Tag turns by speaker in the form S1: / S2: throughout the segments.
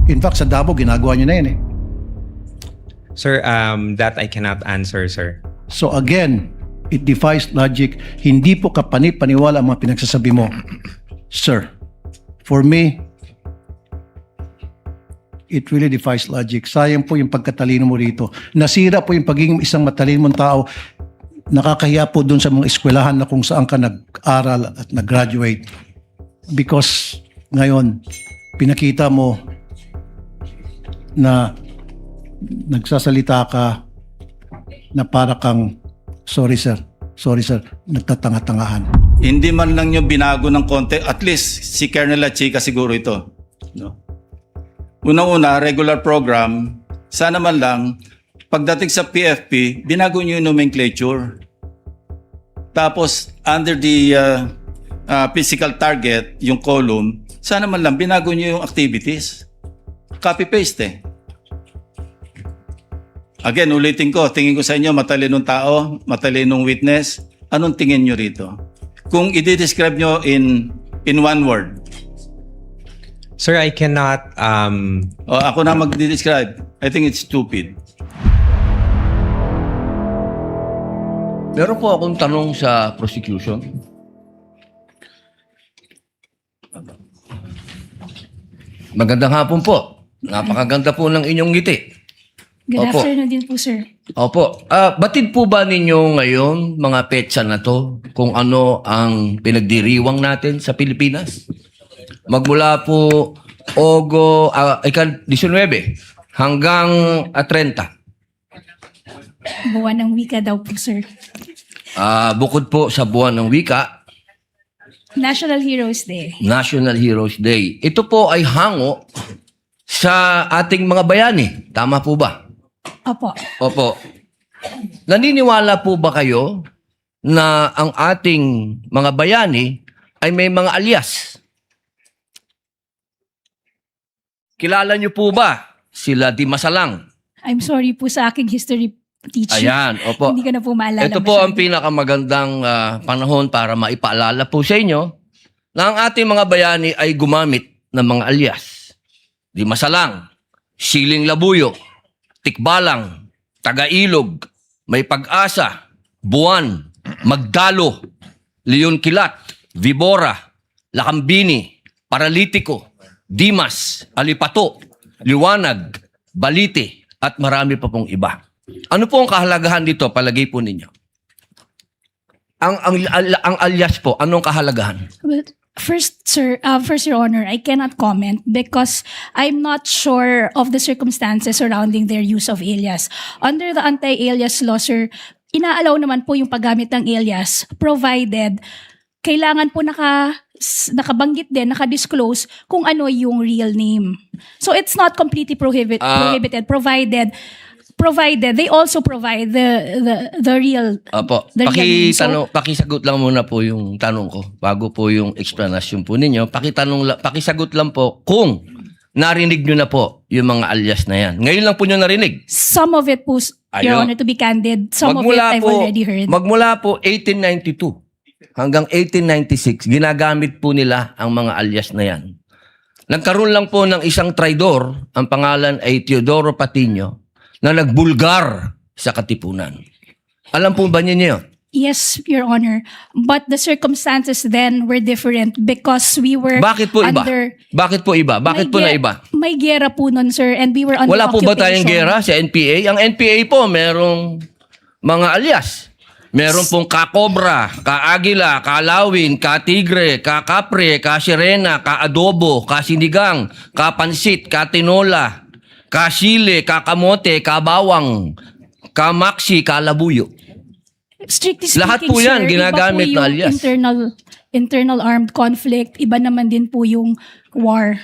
S1: In fact, sa Davao, ginagawa nyo na yan eh.
S2: Sir, that I cannot answer, sir.
S1: So again, it defies logic. Hindi po kapani-paniwala ang mga pinagsasabi mo. Sir, for me, it really defies logic. Sayang po yung pagkatalino mo rito. Nasira po yung pagiging isang matalino mong tao. Nakakahiya po dun sa mga eskwelahan na kung saan ka nag-aral at nag-graduate. Because ngayon, pinakita mo na nagsasalita ka na para kang, sorry sir, nagtatanga-tangahan.
S3: Hindi man lang nyo binago ng konti, at least si Colonel Chica siguro ito. No? Unang-una, regular program, sana man lang, pagdating sa PFP, binago nyo yung nomenclature. Tapos, under the physical target, yung column, sana man lang, binago nyo yung activities. Copy-paste eh. Again, ulitin ko, tingin ko sa inyo, matalinong tao, matalinong witness, anong tingin nyo rito? Kung i-describe nyo in one word.
S2: Sir, I cannot...
S3: O, ako na mag-describe. I think it's stupid.
S4: Meron po akong tanong sa prosecution. Magandang hapon po. Napakaganda po ng inyong ngiti.
S5: Good
S4: Opo.
S5: afternoon din po, sir.
S4: Opo. Batid po ba ninyo ngayon, mga petsa na to, kung ano ang pinagdiriwang natin sa Pilipinas? Magmula po ika-19 hanggang 30.
S5: Buwan ng wika daw po, sir.
S4: Bukod po sa buwan ng wika,
S5: National Heroes Day.
S4: National Heroes Day. Ito po ay hango sa ating mga bayani. Tama po ba?
S5: Opo.
S4: Opo. Naniniwala po ba kayo na ang ating mga bayani ay may mga alias? Kilala niyo po ba sila Di Masalang?
S5: I'm sorry po sa aking history teacher.
S4: Ayan, opo.
S5: Hindi ko na po maalala.
S4: Ito po ang
S5: masyado.
S4: pinakamagandang panahon para maipaalala po sa inyo na ang ating mga bayani ay gumamit ng mga alias. Di Masalang, Siling Labuyo, Tikbalang, Tagailog, May Pag-asa, Buwan, Magdalo, Leon Kilat, Vibora, Lakambini, Paralitiko, Dimas, Alipato, Liwanag, Balite, at marami pa pong iba. Ano po ang kahalagahan dito, palagay po ninyo? Ang alias po, anong kahalagahan?
S5: But first, sir, first, Your Honor, I cannot comment because I'm not sure of the circumstances surrounding their use of alias. Under the anti-alias law, inaalaw naman po yung paggamit ng alias provided kailangan po nakabanggit din, nakadisclose kung ano yung real name. So it's not completely prohibited provided they also provide the real
S4: Opo.
S5: the real name. So,
S4: Pakisagot lang muna po yung tanong ko bago po yung explanation po ninyo. Pakisagot lang po kung narinig nyo na po yung mga alias na yan. Ngayon lang po nyo narinig.
S5: some of it po, Your Honor, to be candid, some of it I've already heard.
S4: Magmula po 1892 hanggang 1896, ginagamit po nila ang mga alias na yan. Nagkaroon lang po ng isang traidor, ang pangalan ay Teodoro Patiño, na nagbulgar sa Katipunan. Alam po ba niyo yun?
S5: Yes, Your Honor. But the circumstances then were different because we were
S4: Bakit po iba?
S5: under...
S4: Bakit po iba? Bakit po na iba?
S5: May gera po nun, sir, and we were under
S4: Wala po ba tayong
S5: occupation.
S4: gera sa NPA? Ang NPA po, merong mga alias. Meron pong ka-Cobra, ka-Agila, ka-Lawin, ka-Tigre, ka-Kapre, ka-Sirena, ka-Adobo, ka-Sinigang, ka-Pansit, ka-Tinola, ka-Sile, ka-Kamote, ka-Bawang, ka-Maxi, ka-Labuyo.
S5: Strictly speaking,
S4: Lahat po yan,
S5: sir,
S4: ginagamit
S5: iba po
S4: na
S5: yung
S4: alias.
S5: internal armed conflict, iba naman din po yung war.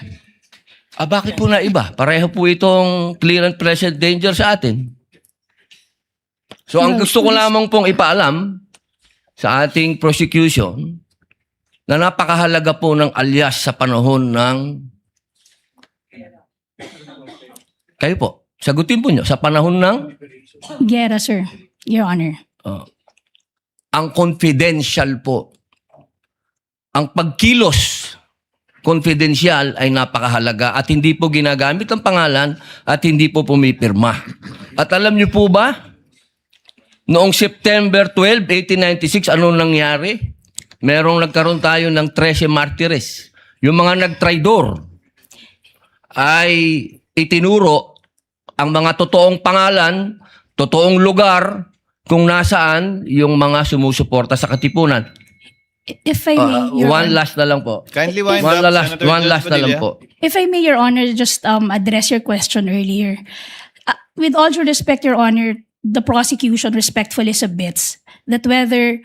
S4: Bakit po na iba? Pareho po itong clear and present danger sa atin. So, ang
S5: Well,
S4: gusto ko lamang pong ipaalam sa ating prosecution na napakahalaga po ng alias sa panahon ng... Kayo po, sagutin po nyo, sa panahon ng...
S5: Gera, sir, Your Honor.
S4: Ang confidential po, ang pagkilos confidential ay napakahalaga at hindi po ginagamit ang pangalan at hindi po pumipirma. At alam niyo po ba, noong September 12, 1896, anong nangyari? Nagkaroon tayo ng 13 martires. Yung mga nagtraidor ay itinuro ang mga totoong pangalan, totoong lugar, kung nasaan yung mga sumusuporta sa Katipunan.
S5: If I may, Your
S4: One
S5: Honor.
S4: last na lang po.
S6: Kindly wind
S4: One
S6: up,
S4: last,
S6: Senator
S4: one
S6: Judge
S4: last na lang
S6: Padilla.
S4: po.
S5: If I may, Your Honor, just address your question earlier. With all due respect, Your Honor, the prosecution respectfully submits that whether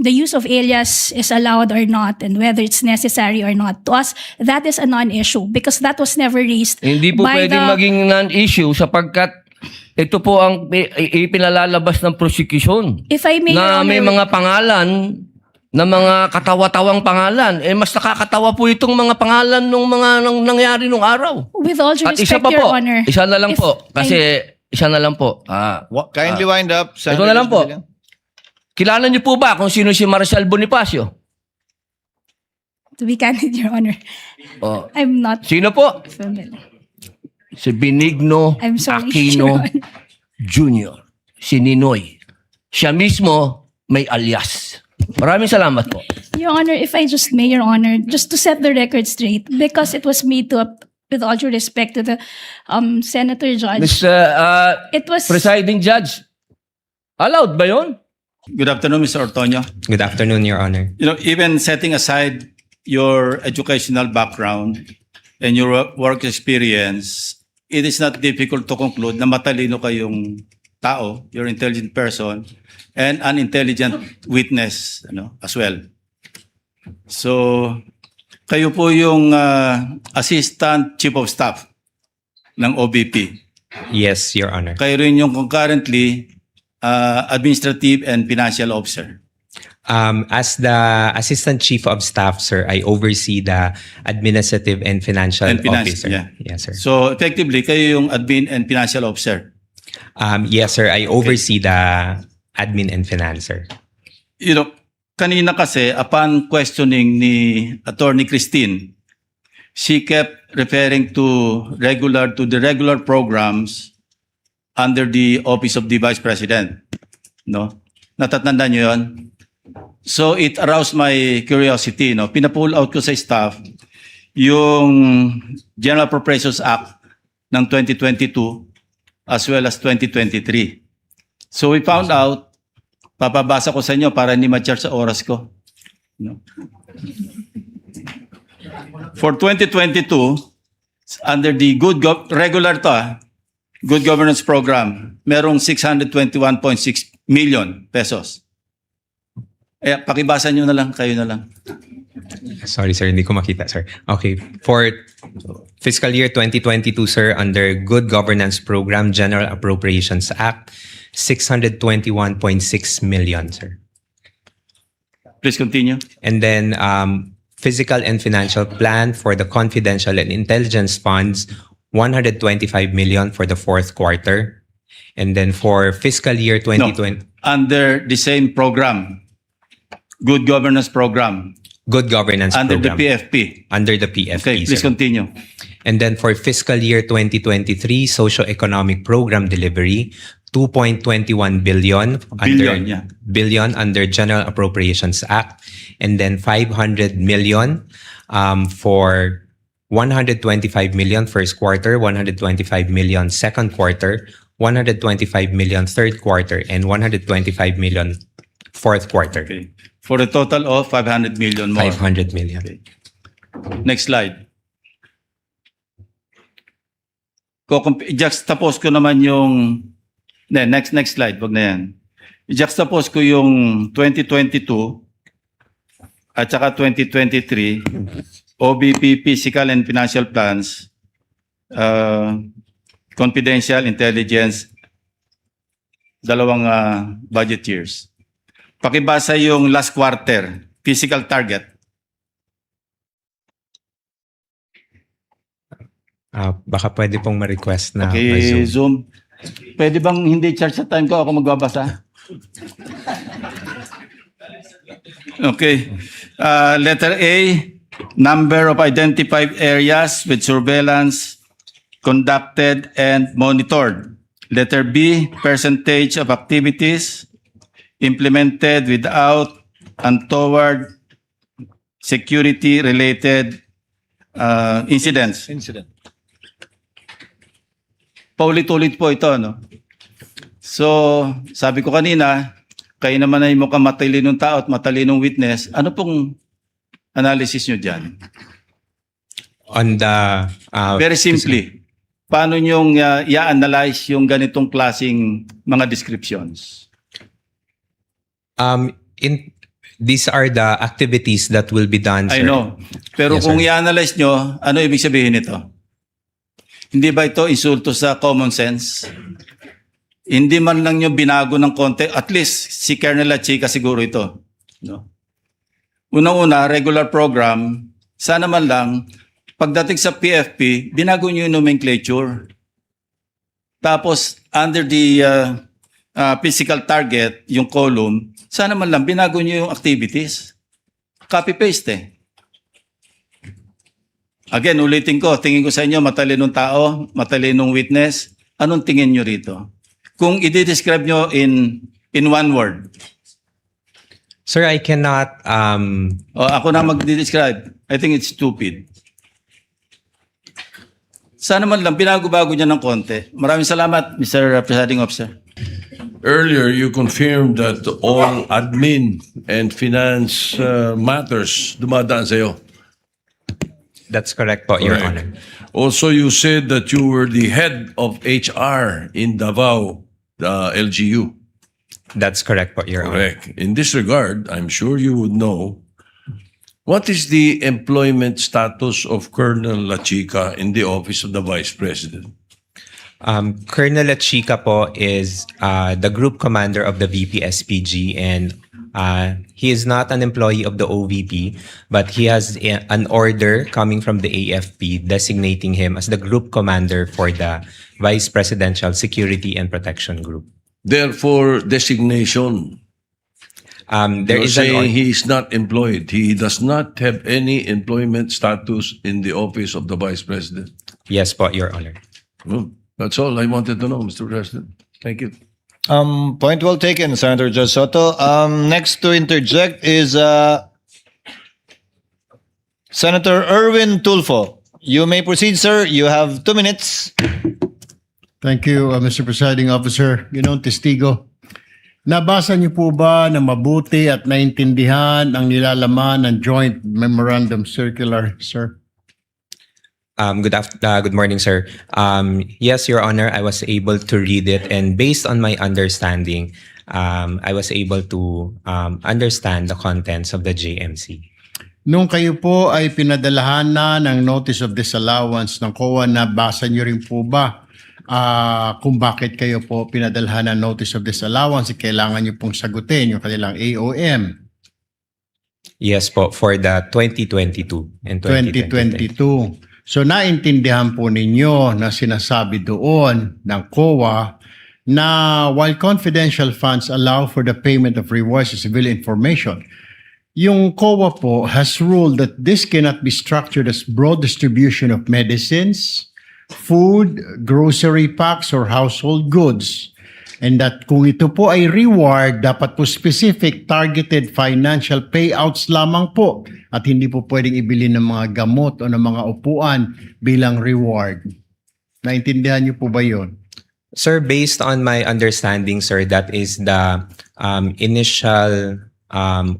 S5: the use of alias is allowed or not and whether it's necessary or not, to us, that is a non-issue because that was never raised
S4: Hindi po
S5: by
S4: pwedeng
S5: the...
S4: maging non-issue sapagkat ito po ang ipinalalabas ng prosecution.
S5: If I may,
S4: Na
S5: Your
S4: may
S5: Honor,
S4: mga pangalan, na mga katawa-tawang pangalan. Mas nakakatawa po itong mga pangalan ng mga nangyari nung araw.
S5: with all due
S4: At isa
S5: respect,
S4: pa
S5: Your
S4: po,
S5: Honor,
S4: isa na lang
S5: if
S4: po. Kasi isa na lang po.
S6: Kindly wind up,
S4: Ito na lang
S6: Judge
S4: po.
S6: Padilla.
S4: Kilala niyo po ba kung sino si Marcel Bonifacio?
S5: to be candid, Your Honor,
S4: Oh.
S5: I'm not
S4: Sino po?
S5: familiar.
S4: Si Benigno
S5: I'm sorry,
S4: Aquino
S5: Your Honor.
S4: Jr. Si Ninoy. Siya mismo may alias. Maraming salamat po.
S5: Your Honor, if I just may, Your Honor, just to set the record straight, because it was made to, with all due respect to the Senator Judge,
S4: Mr.
S5: it was...
S4: Presiding Judge, allowed ba yun?
S3: Good afternoon, Mr. Ortonio.
S2: Good afternoon, Your Honor.
S3: Even setting aside your educational background and your work experience, it is not difficult to conclude na matalino kayong tao, you're an intelligent person, and an intelligent witness as well. So, kayo po yung Assistant Chief of Staff ng OBP.
S2: Yes, Your Honor.
S3: Kayo rin yung concurrently Administrative and Financial Officer.
S2: As the Assistant Chief of Staff, sir, I oversee the Administrative and Financial
S3: And finance,
S2: Officer.
S3: yeah.
S2: Yes, sir.
S3: So, effectively, kayo yung Admin and Financial Officer.
S2: Yes, sir. I oversee the Admin and Finance, sir.
S3: Kanina kasi, upon questioning ni Attorney Christine, she kept referring to the regular programs under the Office of the Vice President. No? Natatandaan niyo yun? So it aroused my curiosity. No? Pina-pull out ko sa staff yung General Appropriations Act ng 2022 as well as 2023. So we found out, papabasa ko sa inyo para hindi ma-charge sa oras ko. No? For 2022, under the regular to, Good Governance Program, merong 621.6 million pesos. Pakibasa nyo na lang, kayo na lang.
S2: Sorry, sir. Hindi ko makita, sir. Okay. For fiscal year 2022, sir, under Good Governance Program, General Appropriations Act, 621.6 million, sir.
S3: Please continue.
S2: And then Physical and Financial Plan for the Confidential and Intelligence Funds, 125 million for the fourth quarter. And then for fiscal year 2020,
S3: Under the same program, Good Governance Program,
S2: Good Governance
S3: under
S2: Program.
S3: the PFP.
S2: Under the PFP,
S3: Okay, please
S2: sir.
S3: continue.
S2: And then for fiscal year 2023, Socio-Economic Program Delivery, 2.21 billion
S3: Billion, yeah.
S2: billion under General Appropriations Act, and then 500 million for 125 million first quarter, 125 million second quarter, 125 million third quarter, and 125 million fourth quarter.
S3: Okay. For a total of 500 million more.
S2: 500 million.
S3: Okay. Next slide. I-juxtapose ko naman yung... Next slide. Wag na yan. I-juxtapose ko yung 2022 at saka 2023 OBP Physical and Financial Plans, Confidential Intelligence, dalawang budget years. Pakibasa yung last quarter, physical target.
S2: Baka pwede pong ma-request na
S3: Okay,
S2: ma-zoom.
S3: Zoom. Pwede bang hindi charge sa time ko? Ako magbabasa. Okay. Letter A, number of identified areas with surveillance conducted and monitored. Letter B, percentage of activities implemented without untoward security-related incidents. Paulit-ulit po ito, no? So, sabi ko kanina, kayo naman ay mukhang matalinong tao at matalinong witness. Ano pong analysis nyo dyan?
S2: On the
S3: Very simply, paano nyong i-analyze yung ganitong klaseng mga descriptions?
S2: These are the activities that will be done,
S3: I
S2: sir.
S3: know. Pero
S2: Yes,
S3: kung
S2: sir.
S3: i-analyze nyo, ano ibig sabihin nito? Hindi ba ito insulto sa common sense? Hindi man lang nyo binago ng konti, at least si Colonel Lachica siguro ito. No? Unang-una, regular program, sana man lang, pagdating sa PFP, binago nyo yung nomenclature. Tapos, under the physical target, yung column, sana man lang, binago nyo yung activities. Copy-paste eh. Again, ulitin ko, tingin ko sa inyo, matalinong tao, matalinong witness, anong tingin nyo rito? Kung i-describe nyo in one word,
S2: Sir, I cannot
S3: o ako na mag-describe, I think it's stupid. Sana man lang, binago-bago niya ng konti. Maraming salamat, Mr. Presiding Officer.
S7: Earlier, you confirmed that all admin and finance matters dumadaan sa'yo.
S2: That's correct po, Your
S7: Correct.
S2: Honor.
S7: Also, you said that you were the head of HR in Davao, the LGU.
S2: That's correct po, Your Honor.
S7: Correct. In this regard, I'm sure you would know, what is the employment status of Colonel Lachica in the office of the Vice President?
S2: Colonel Lachica po is the group commander of the VP-SPG, and he is not an employee of the OVP, but he has an order coming from the AFP designating him as the group commander for the Vice Presidential Security and Protection Group.
S7: Therefore, designation.
S2: There
S7: You're
S2: is an
S7: saying he is not employed. He does not have any employment status in the office of the Vice President.
S2: yes po, Your Honor.
S7: Well, that's all I wanted to know, Mr. President. Thank you.
S6: Point well taken, Senator Judge Soto. Next to interject is Senator Erwin Tulfo. You may proceed, sir. You have 2 minutes.
S1: Thank you, Mr. Presiding Officer. Ginoong Testigo, nabasa niyo po ba na mabuti at naintindihan ang nilalaman ng Joint Memorandum Circular, sir?
S2: Good morning, sir. Yes, Your Honor, I was able to read it, and based on my understanding, I was able to understand the contents of the JMC.
S1: Nung kayo po ay pinadalahan na ng Notice of Disallowance ng COA, nabasa niyo rin po ba kung bakit kayo po pinadalhan ng Notice of Disallowance? Kailangan niyo pong sagutin yung kanilang AOM.
S2: Yes po, for the 2022 and 2023.
S1: 2022. So naintindihan po ninyo na sinasabi doon ng COA na while confidential funds allow for the payment of rewards to civilian information, yung COA po has ruled that this cannot be structured as broad distribution of medicines, food, grocery packs, or household goods. And that kung ito po ay reward, dapat po specific targeted financial payouts lamang po at hindi po pwedeng ibili ng mga gamot o ng mga upuan bilang reward. Naintindihan niyo po ba yun?
S2: Sir, based on my understanding, sir, that is the initial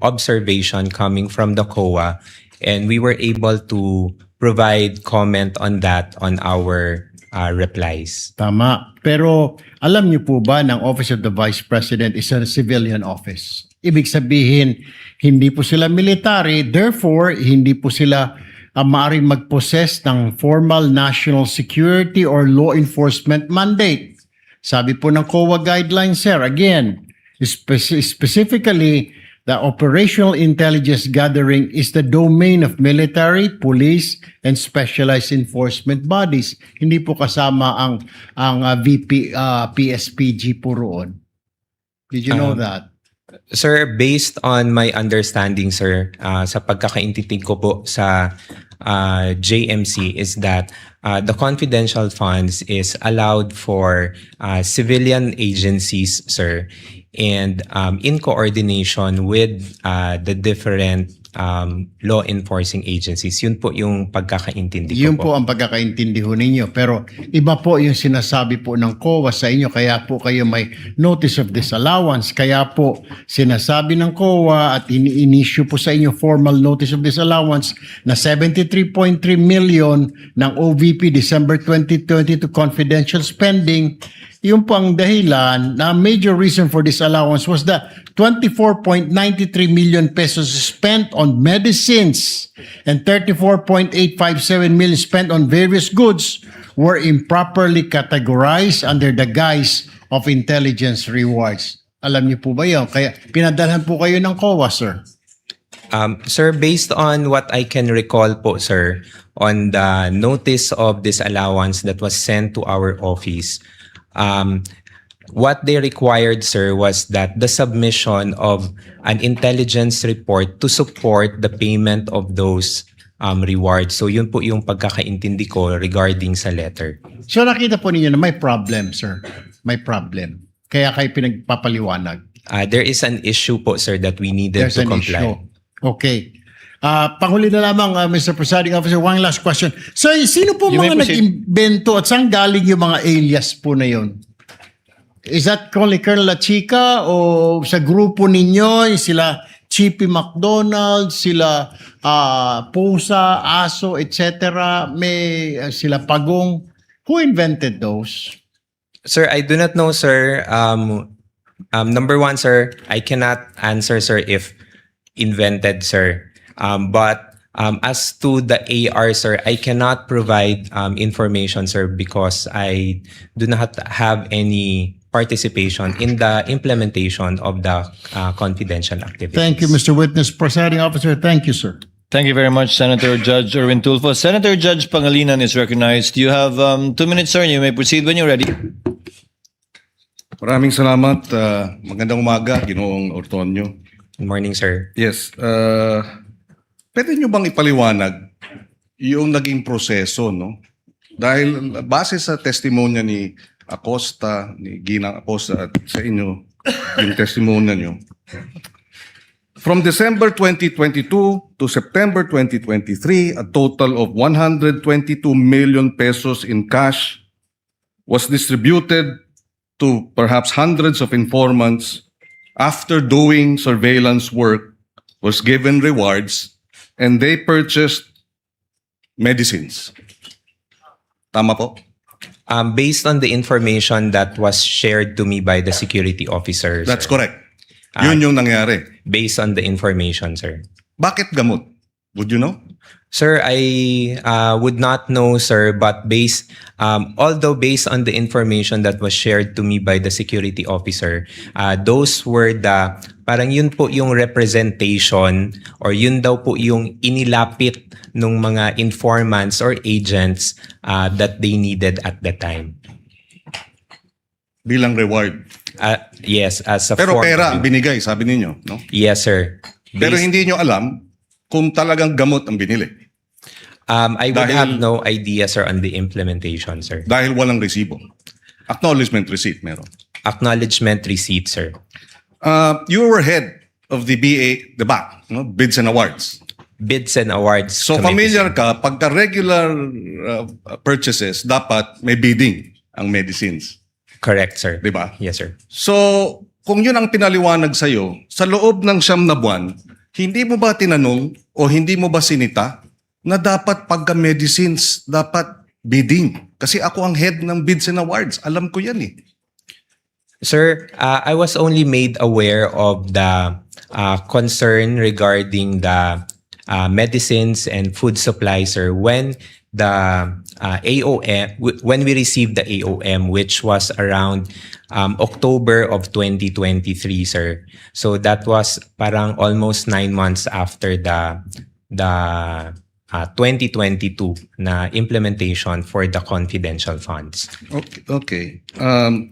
S2: observation coming from the COA, and we were able to provide comment on that on our replies.
S1: Tama. Pero alam niyo po ba ng Office of the Vice President is a civilian office? Ibig sabihin, hindi po sila military, therefore, hindi po sila maaaring mag-possess ng formal national security or law enforcement mandate. Sabi po ng COA guidelines, sir, again, specifically, the operational intelligence gathering is the domain of military, police, and specialized enforcement bodies. Hindi po kasama ang VP, PSPG po roon. Did you know that?
S2: Sir, based on my understanding, sir, sa pagkakaintindi ko po sa JMC is that the confidential funds is allowed for civilian agencies, sir, and in coordination with the different law enforcing agencies. Yun po yung pagkakaintindi ko
S8: Yun
S2: po.
S8: po ang pagkakaintindi ho ninyo. Pero iba po yung sinasabi po ng COA sa inyo. Kaya po kayo may notice of disallowance. Kaya po sinasabi ng COA at ini-issue po sa inyo formal notice of disallowance na 73.3 million ng OVP December 2020 to confidential spending. Yung po ang dahilan na major reason for disallowance was the 24.93 million pesos spent on medicines and 34.857 million spent on various goods were improperly categorized under the guise of intelligence rewards. Alam niyo po ba yun? Kaya pinadalhan po kayo ng COA, sir.
S2: Sir, based on what I can recall po, sir, on the notice of disallowance that was sent to our office, what they required, sir, was that the submission of an intelligence report to support the payment of those rewards. So yun po yung pagkakaintindi ko regarding sa letter.
S8: So nakita po ninyo na may problem, sir. May problem. Kaya kayo pinagpapaliwanag.
S2: There is an issue po, sir, that we needed
S8: There's
S2: to
S8: an
S2: comply.
S8: issue. Okay. Panghuli na lamang, Mr. Presiding Officer, one last question. So, sino po
S6: You may
S8: mga
S6: proceed.
S8: nag-invento at saan galing yung mga alias po na yun? Is that only Colonel La Chica o sa grupo ninyo, yung sila Chippy McDonald, sila Pusa, Aso, etc. May sila Pagong. Who invented those?
S2: Sir, I do not know, sir. Number one, sir, I cannot answer, sir, if invented, sir. But as to the AR, sir, I cannot provide information, sir, because I do not have any participation in the implementation of the confidential activities.
S8: Thank you, Mr. Witness. Presiding Officer, thank you, sir.
S6: Thank you very much, Senator Judge Erwin Tulfo. Senator Judge Pangilinan is recognized. You have 2 minutes, sir. You may proceed when you're ready.
S9: Maraming salamat. Magandang umaga, Ginoong Ortonio.
S2: Good morning, sir.
S9: Yes. Pwede nyo bang ipaliwanag yung naging proseso, no? Dahil base sa testimonya ni Acosta, ni Ginang Acosta at sa inyo, yung testimonya nyo. From December 2022 to September 2023, a total of 122 million pesos in cash was distributed to perhaps hundreds of informants after doing surveillance work, was given rewards, and they purchased medicines. Tama po?
S2: Based on the information that was shared to me by the security officer,
S9: That's
S2: sir.
S9: correct. Yun yung nangyari.
S2: Based on the information, sir.
S9: Bakit gamot? Would you know?
S2: Sir, I would not know, sir, but although based on the information that was shared to me by the security officer, those were parang yun po yung representation or yun daw po yung inilapit ng mga informants or agents that they needed at the time.
S9: Bilang reward.
S2: Yes, as a
S9: Pero
S2: form
S9: pera
S2: of-
S9: ang binigay, sabi ninyo, no?
S2: Yes, sir.
S9: Pero
S2: Based-
S9: hindi nyo alam kung talagang gamot ang binili.
S2: I would
S9: Dahil-
S2: have no idea, sir, on the implementation, sir.
S9: Dahil walang resibo. Acknowledgement receipt meron.
S2: Acknowledgement receipt, sir.
S9: You were head of the BAC, no? Bids and Awards.
S2: Bids and awards.
S9: So
S2: committee,
S9: familiar ka, pagka regular purchases, dapat may bidding ang medicines.
S2: sir. Correct, sir.
S9: Di ba?
S2: Yes, sir.
S9: So, kung yun ang pinaliwanag sa'yo, sa loob ng 9 na buwan, hindi mo ba tinanong o hindi mo ba sinita na dapat pagka medicines, dapat bidding? Kasi ako ang head ng Bids and Awards. Alam ko yan eh.
S2: Sir, I was only made aware of the concern regarding the medicines and food supply, sir, when the AOM, when we received the AOM, which was around October of 2023, sir. So that was parang almost 9 months after the 2022 na implementation for the confidential funds.
S9: Okay.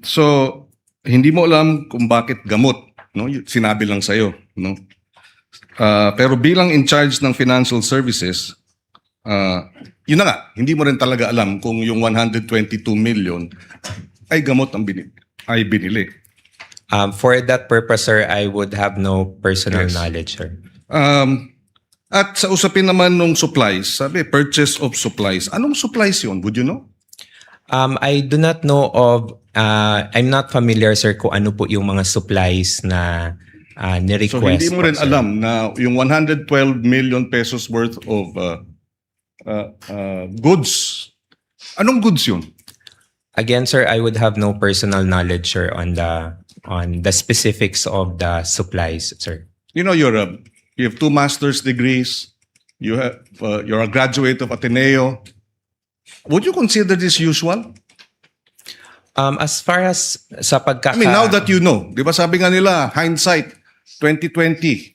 S9: So, hindi mo alam kung bakit gamot no? Sinabi lang sa'yo, no? Pero bilang in charge ng financial services, yun na nga, hindi mo rin talaga alam kung yung 122 million ay gamot ang binili.
S2: For that purpose, sir, I would have no personal
S9: Yes.
S2: knowledge, sir.
S9: At sa usapin naman ng supplies, sabi, purchase of supplies. Anong supplies yun? Would you know?
S2: I do not know of, I'm not familiar, sir, kung ano po yung mga supplies na
S9: So
S2: ni-request.
S9: hindi mo
S2: po,
S9: rin
S2: sir.
S9: alam na yung 112 million pesos worth of goods. Anong goods yun?
S2: Again, sir, I would have no personal knowledge, sir, on the specifics of the supplies, sir.
S9: You know, you have 2 master's degrees. You're a graduate of Ateneo. Would you consider this usual?
S2: As far as sa
S9: I mean, now that you know, di ba sabi nga nila, hindsight, 2020.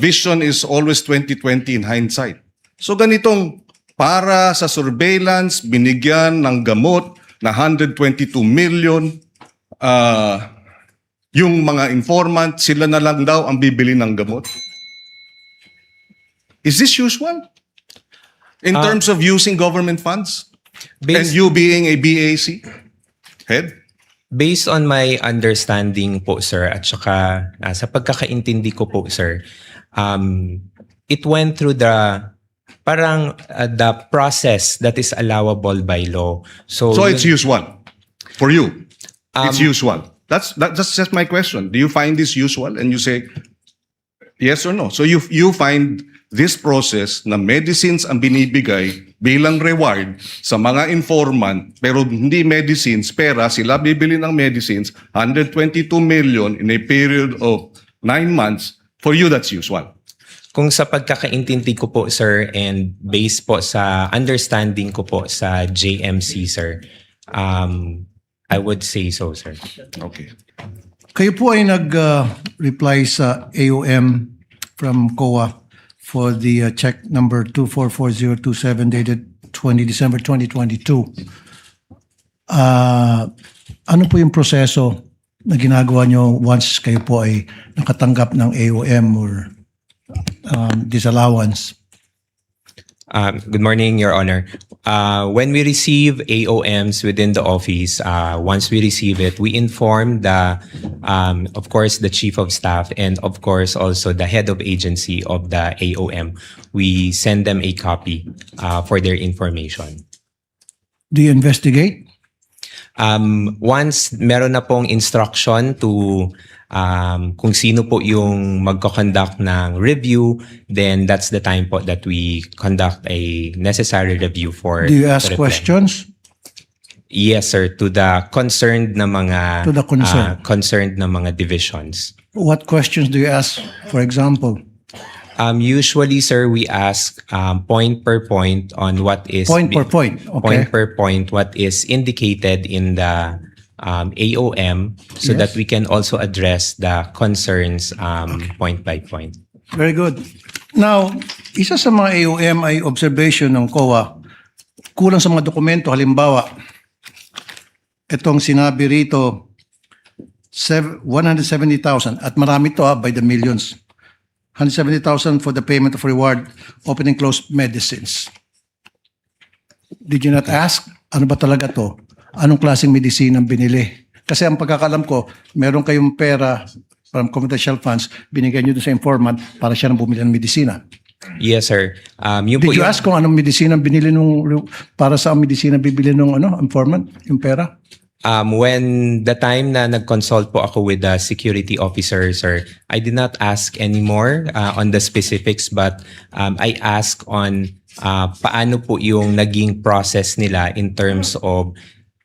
S9: Vision is always 2020 in hindsight. So ganitong para sa surveillance, binigyan ng gamot na 122 million, yung mga informant, sila na lang daw ang bibili ng gamot. Is this usual? In terms of using government funds? And you being a BAC head?
S2: Based on my understanding po, sir, at saka sa pagkakaintindi ko po, sir, it went through the the process that is allowable by law. So
S9: It's usual for you. It's usual. That's just my question. Do you find this usual? And you say yes or no. So you find this process na medicines ang binibigay bilang reward sa mga informant, pero hindi medicines, pera, sila bibili ng medicines, 122 million in a period of 9 months. For you, that's usual.
S2: kung sa pagkakaintindi ko po, sir, and based po sa understanding ko po sa JMC, sir, I would say so, sir.
S9: Okay.
S1: Kayo po ay nag-reply sa AOM from COA for the check number 244027 dated 20 December 2022. Ano po yung proseso na ginagawa nyo once kayo po ay nakatanggap ng AOM or disallowance?
S2: Good morning, Your Honor. When we receive AOMs within the office, once we receive it, we inform of course, the Chief of Staff and of course also the head of agency of the AOM. We send them a copy for their information.
S1: Do you investigate?
S2: Once meron na pong instruction to kung sino po yung magko-conduct ng review, then that's the time po that we conduct a necessary review for
S1: Do you ask
S2: the reply.
S1: questions?
S2: Yes, sir, to the concerned na mga
S1: To the concerned.
S2: concerned na mga divisions.
S1: What questions do you ask, for example?
S2: Usually, sir, we ask point per point on what is
S1: Point per point, okay.
S2: point per point what is indicated in the AOM, so
S1: Yes.
S2: that we can also address the concerns point by point.
S1: Very good. Now, isa sa mga AOM ay observation ng COA, kulang sa mga dokumento. Halimbawa, itong sinabi rito, 170,000 at marami to by the millions. 170,000 for the payment of reward, open and close medicines. Did you not ask, ano ba talaga to? Anong klaseng medicine ang binili? Kasi ang pagkakalam ko, meron kayong pera from confidential funds, binigay nyo doon sa informant para siya nang bumili ng medisina.
S2: Yes, sir. Yun po
S1: Did you
S2: yung-
S1: ask kung anong medisina ang binili para sa medisina bibili nung informant, yung pera?
S2: When the time na nag-consult po ako with the security officer, sir, I did not ask anymore on the specifics, but I asked on paano po yung naging process nila in terms of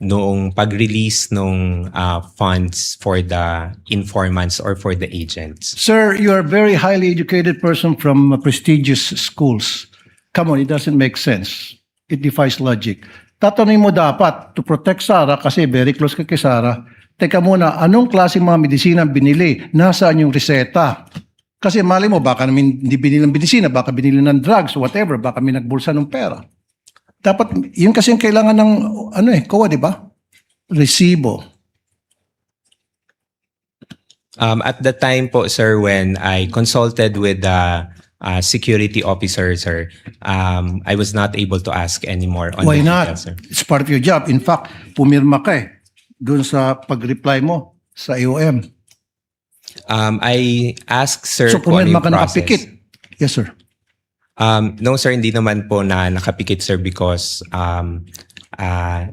S2: noong pag-release ng funds for the informants or for the agents.
S1: Sir, you are a very highly educated person from prestigious schools. Come on, it doesn't make sense. It defies logic. Tatanungin mo dapat to protect Sarah kasi very close ka kay Sarah. Teka muna, anong klaseng mga medisina binili? Nasaan yung reseta? Kasi mali mo, baka namin hindi binili ng medisina, baka binili ng drugs, whatever, baka may nagbulsa ng pera. Dapat, yun kasi yung kailangan ng, COA, di ba? Resibo.
S2: At the time po, sir, when I consulted with the security officer, sir, I was not able to ask anymore on
S1: Why
S2: the
S1: not?
S2: details, sir.
S1: It's part of your job. In fact, pumirma ka doon sa pag-reply mo sa AOM.
S2: I asked, sir,
S1: So
S2: kung ano
S1: pumirma
S2: yung
S1: ka
S2: process.
S1: nakapikit. Yes, sir.
S2: No, sir, hindi naman po na nakapikit, sir, because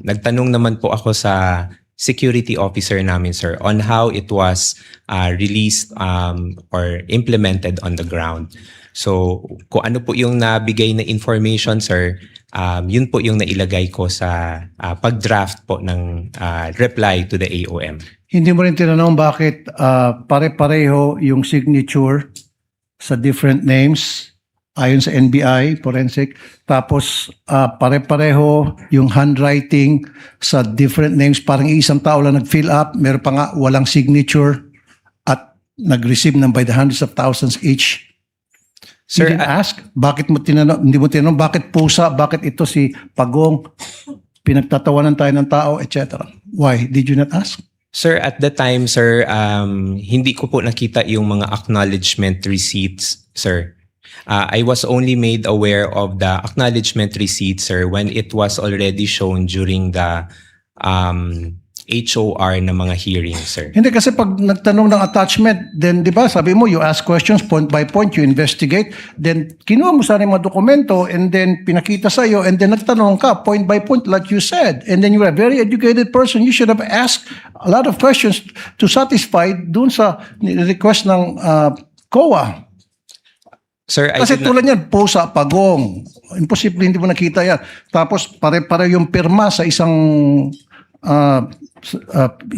S2: nagtanong naman po ako sa security officer namin, sir, on how it was released or implemented on the ground. So, kung ano po yung nabigay na information, sir, yun po yung nailagay ko sa pag-draft po ng reply to the AOM.
S1: Hindi mo rin tinanong bakit pare-pareho yung signature sa different names ayon sa NBI, forensic, tapos pare-pareho yung handwriting sa different names, parang isang tao lang nag-fill up, meron pa nga walang signature at nag-receive ng by the hundreds of thousands each.
S2: Sir,
S1: You didn't ask? Bakit mo tinanong, hindi mo tinanong, bakit pusa, bakit ito si Pagong, pinagtatawanan tayo ng tao, etc. Why? Did you not ask?
S2: Sir, at the time, sir, hindi ko po nakita yung mga acknowledgement receipts, sir. I was only made aware of the acknowledgement receipt, sir, when it was already shown during the HOR na mga hearings, sir.
S1: Hindi kasi pag nagtanong ng attachment, then di ba sabi mo, you ask questions point by point, you investigate, then kinuha mo sana yung mga dokumento and then pinakita sa iyo and then nagtanong ka point by point like you said. And then you are a very educated person. You should have asked a lot of questions to satisfy dun sa request ng COA.
S2: Sir, I
S1: Kasi
S2: did not-
S1: tulad yan, Pusa, Pagong. Imposible hindi mo nakita yan. Tapos pare-pare yung pirma sa isang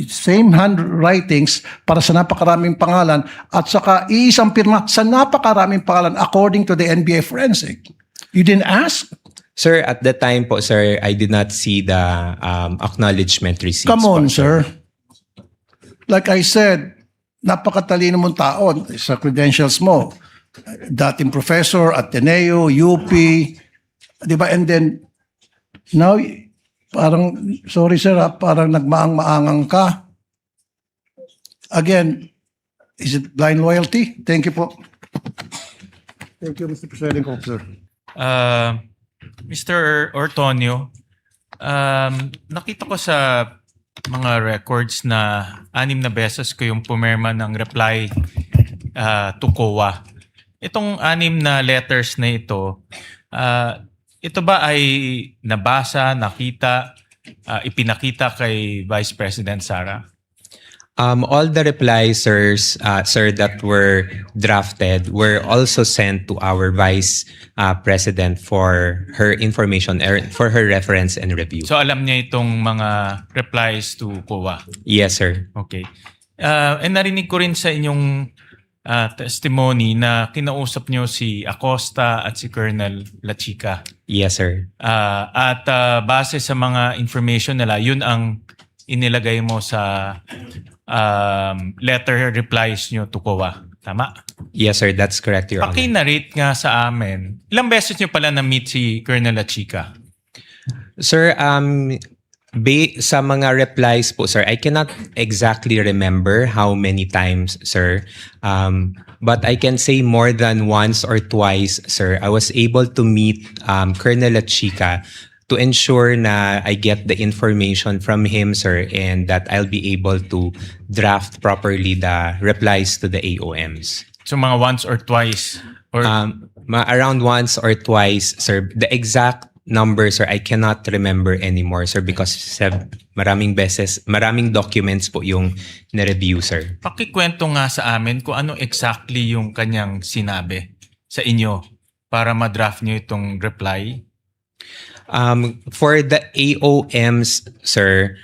S1: same handwritings para sa napakaraming pangalan at saka iisang pirma sa napakaraming pangalan according to the NBA forensic. You didn't ask?
S2: Sir, at the time po, sir, I did not see the acknowledgement receipts.
S1: Come on,
S2: po,
S1: sir. Like I said, napakatalino mong tao sa credentials mo. Dating professor, Ateneo, UP, di ba? And then, now, parang, sorry sir, parang nagmaang-maangang ka. Again, is it blind loyalty? Thank you po. Thank you, Mr. Presiding Officer.
S10: Mr. Ortonio, nakita ko sa mga records na 6 na beses ko yung pumirma ng reply to COA. Itong 6 na letters na ito ba ay nabasa, nakita, ipinakita kay Vice President Sara?
S2: All the replies, sir, that were drafted were also sent to our Vice President for her information, for her reference and review.
S10: So alam niya itong mga replies to COA?
S2: Yes, sir.
S10: Okay. And narinig ko rin sa inyong testimony na kinausap niyo si Acosta at si Colonel Lachica.
S2: Yes, sir.
S10: At base sa mga information nila, yun ang inilagay mo sa letter replies niyo to COA. Tama?
S2: Yes, sir. That's correct, Your Honor.
S10: Paki-narrate nga sa amin, ilang beses niyo pala na-meet si Colonel Lachica?
S2: Sir, sa mga replies po, sir, I cannot exactly remember how many times, sir. But I can say more than once or twice, sir, I was able to meet Colonel Lachica to ensure na I get the information from him, sir, and that I'll be able to draft properly the replies to the AOMs.
S10: So mga once or twice? Or
S2: Around once or twice, sir. The exact number, sir, I cannot remember anymore, sir, because maraming documents po yung na-review, sir.
S10: pakikwento nga sa amin kung ano exactly yung kanyang sinabi sa inyo para ma-draft niyo itong reply.
S2: For the AOMs, sir,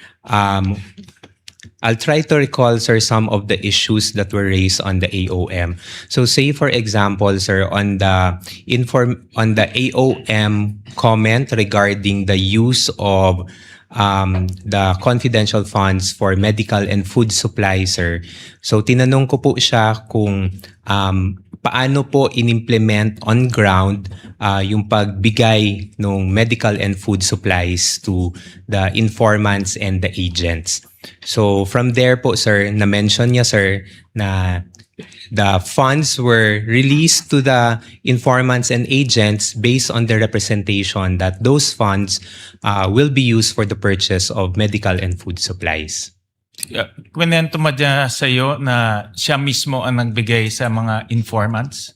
S2: I'll try to recall, sir, some of the issues that were raised on the AOM. So say, for example, sir, on the AOM comment regarding the use of the confidential funds for medical and food supply, sir. So tinanong ko po siya kung paano po inimplement on ground yung pagbigay ng medical and food supplies to the informants and the agents. So from there po sir, na-mention niya sir na the funds were released to the informants and agents based on the representation that those funds will be used for the purchase of medical and food supplies.
S10: Kwento mo dyan sa'yo na siya mismo ang nagbigay sa mga informants?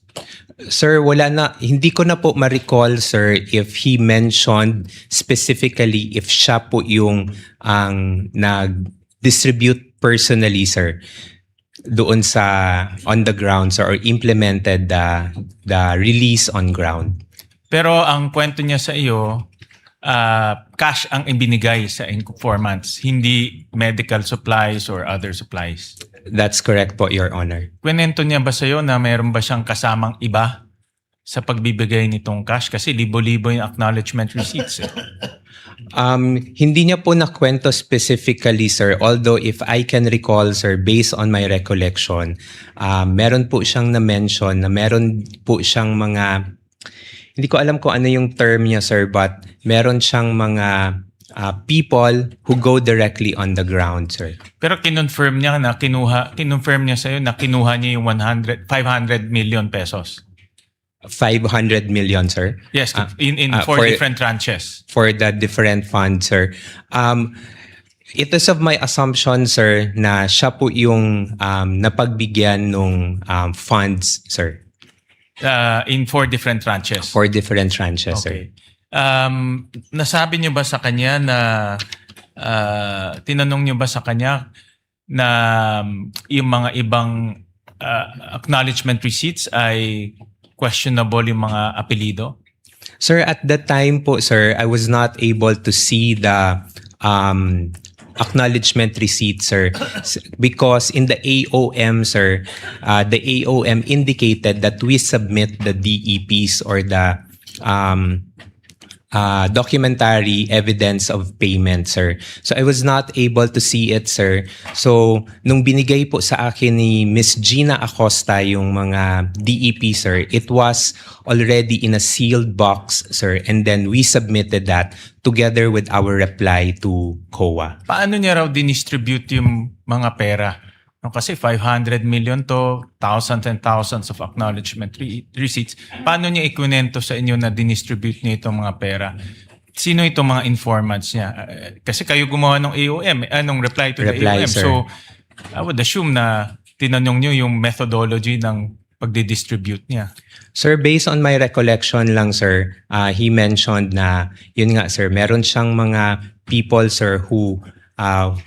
S2: Sir, hindi ko na po ma-recall, sir, if he mentioned specifically if siya po yung ang nag-distribute personally, sir, doon sa on the ground, sir, or implemented the release on ground.
S10: Pero ang kwento niya sa iyo, cash ang ibinigay sa informants, hindi medical supplies or other supplies.
S2: That's correct po, Your Honor.
S10: Kwento niya ba sa iyo na mayroon ba siyang kasamang iba sa pagbibigay nitong cash? Kasi libo-libo yung acknowledgement receipts.
S2: Hindi niya po nakwento specifically, sir. Although if I can recall, sir, based on my recollection, meron po siyang na-mention na meron po siyang mga, hindi ko alam kung ano yung term niya, sir, but meron siyang mga people who go directly on the ground, sir.
S10: Pero kinonfirm niya sa'yo na kinuha niya yung 500 million pesos.
S2: 500 million, sir?
S10: Yes, in four different tranches.
S2: For the different funds, sir. It is of my assumption, sir, na siya po yung napagbigyan ng funds, sir.
S10: In 4 different tranches.
S2: 4 different tranches, sir.
S10: Okay. Nasabi niyo ba sa kanya na tinanong niyo ba sa kanya na yung mga ibang acknowledgement receipts ay questionable yung mga apelido?
S2: Sir, at that time po, sir, I was not able to see the acknowledgement receipt, sir, because in the AOM, sir, the AOM indicated that we submit the DEPs or the documentary evidence of payment, sir. So I was not able to see it, sir. So nung binigay po sa akin ni Miss Gina Acosta yung mga DEP, sir, it was already in a sealed box, sir, and then we submitted that together with our reply to COA.
S10: Paano niya raw dinistribute yung mga pera? No, kasi 500 million to, thousands and thousands of acknowledgement receipts. Paano niya ikunento sa inyo na dinistribute niya itong mga pera? Sino itong mga informants niya? Kasi kayo gumawa ng AOM, anong reply to the AOM.
S2: Sir.
S10: So, I would assume na tinanong niyo yung methodology ng pagdidistribute niya.
S2: Sir, based on my recollection lang, sir, he mentioned na, yun nga, sir, meron siyang mga people, sir, who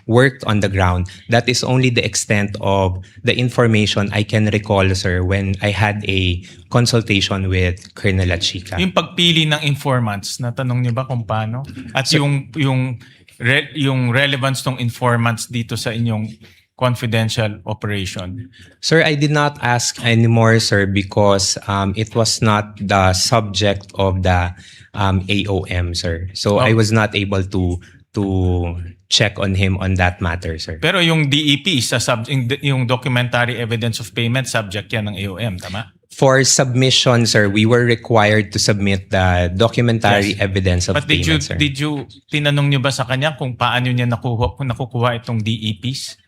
S2: worked on the ground. That is only the extent of the information I can recall, sir, when I had a consultation with Colonel Achica.
S10: Yung pagpili ng informants, natanong niyo ba kung paano? At yung relevance ng informants dito sa inyong confidential operation?
S2: Sir, I did not ask anymore, sir, because it was not the subject of the AOM, sir. So I was not able to check on him on that matter, sir.
S10: Pero yung DEP, yung documentary evidence of payment, subject yan ng AOM, tama?
S2: For submission, sir, we were required to submit the documentary evidence of
S10: But
S2: payment, sir.
S10: did you, tinanong niyo ba sa kanya kung paano niya nakukuha itong DEPs?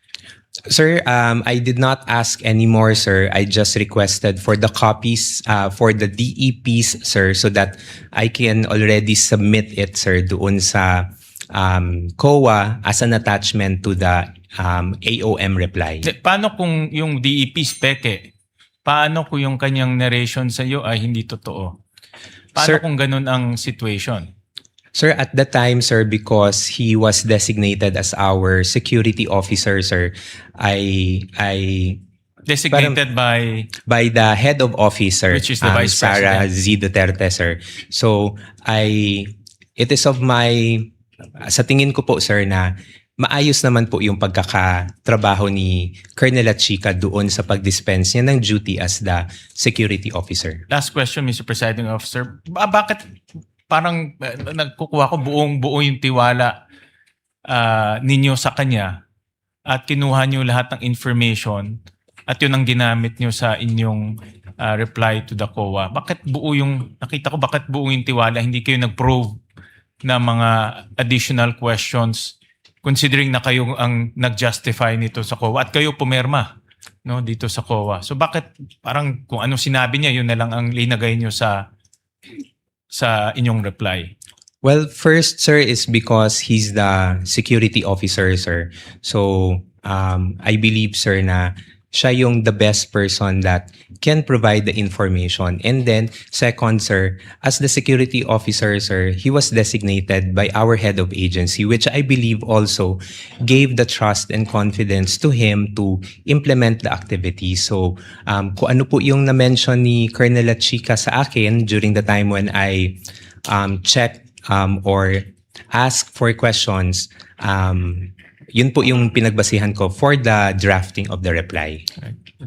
S2: Sir, I did not ask anymore, sir. I just requested for the copies for the DEPs, sir, so that I can already submit it, sir, doon sa COA as an attachment to the AOM reply.
S10: Paano kung yung DEPs peke? Paano kung yung kanyang narration sa iyo ay hindi totoo? Paano
S2: Sir,
S10: kung ganun ang situation?
S2: Sir, at the time, sir, because he was designated as our security officer, sir, I
S10: Designated by
S2: the head of office, sir,
S10: Which is the Vice
S2: Sara
S10: President.
S2: Z. Duterte, sir. So, it is of my, sa tingin ko po, sir, na maayos naman po yung pagkakatrabaho ni Colonel Achica doon sa pag-dispense niya ng duty as the security officer.
S10: Last question, Mr. Presiding Officer. Bakit parang nagkukuha ko buo yung tiwala ninyo sa kanya at kinuha niyo lahat ng information at yun ang ginamit nyo sa inyong reply to the COA. Bakit buo yung, nakita ko bakit buo yung tiwala, hindi kayo nag-probe na mga additional questions considering na kayo ang nag-justify nito sa COA at kayo pumirma, no, dito sa COA. So bakit parang kung anong sinabi niya, yun na lang ang linagay nyo sa inyong reply?
S2: Well, first, sir, is because he's the security officer, sir. So, I believe, sir, na siya yung the best person that can provide the information. And then, second, sir, as the security officer, sir, he was designated by our head of agency, which I believe also gave the trust and confidence to him to implement the activity. So, kung ano po yung na-mention ni Colonel Lachica sa akin during the time when I checked or ask for questions, yun po yung pinagbasihan ko for the drafting of the reply.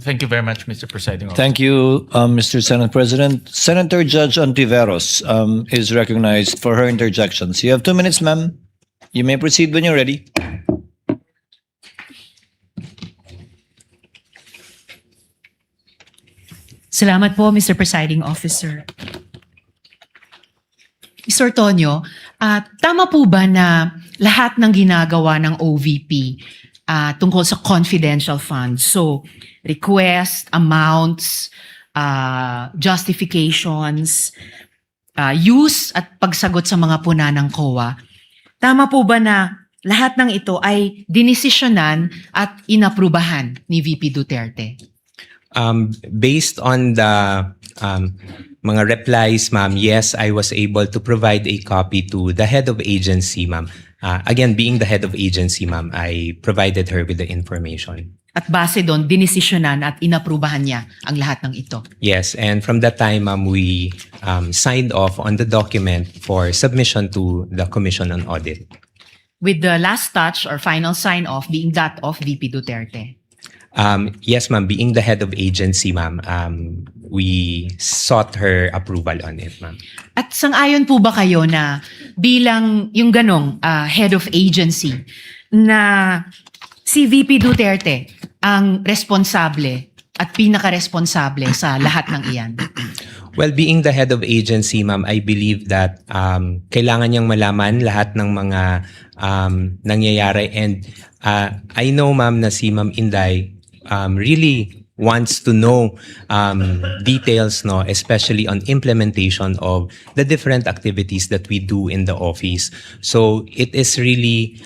S10: Thank you very much, Mr. Presiding Officer.
S6: Thank you, Mr. Senate President. Senator Judge Ontiveros is recognized for her interjections. You have 2 minutes, ma'am. You may proceed when you're ready.
S11: Salamat po, Mr. Presiding Officer. Mr. Tonyo, tama po ba na lahat ng ginagawa ng OVP tungkol sa confidential funds, so request, amounts, justifications, use at pagsagot sa mga puna ng COA, tama po ba na lahat ng ito ay dinesisyonan at inaprubahan ni VP Duterte?
S2: Based on the mga replies, ma'am, yes, I was able to provide a copy to the head of agency, ma'am. Again, being the head of agency, ma'am, I provided her with the information.
S11: At base doon, dinesisyonan at inaprubahan niya ang lahat ng ito.
S2: Yes, and from that time, ma'am, we signed off on the document for submission to the Commission on Audit.
S11: With the last touch or final sign-off being that of VP Duterte.
S2: Yes, ma'am, being the head of agency, ma'am, we sought her approval on it, ma'am.
S11: At sang-ayon po ba kayo na bilang yung ganong head of agency na si VP Duterte ang responsable at pinaka-responsable sa lahat ng iyan?
S2: Well, being the head of agency, ma'am, I believe that kailangan niyang malaman lahat ng mga nangyayari. And I know, ma'am, na si Ma'am Inday really wants to know details, no, especially on implementation of the different activities that we do in the office. So it is really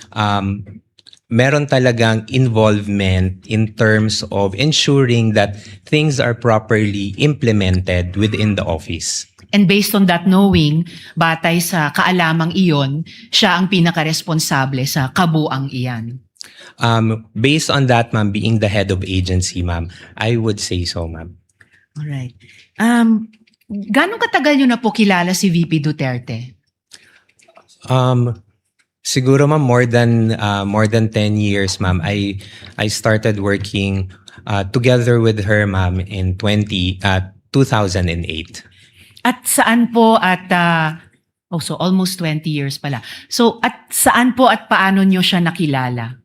S2: meron talagang involvement in terms of ensuring that things are properly implemented within the office.
S11: And based on that knowing, batay sa kaalamang iyon, siya ang pinaka-responsable sa kabuang iyan.
S2: Based on that, ma'am, being the head of agency, ma'am, I would say so, ma'am.
S11: Alright. Gano'ng katagal nyo na po kilala si VP Duterte?
S2: Siguro, ma'am, more than 10 years, ma'am. I started working together with her, ma'am, in 2008.
S11: At saan po at so almost 20 years pala. So at saan po at paano nyo siya nakilala?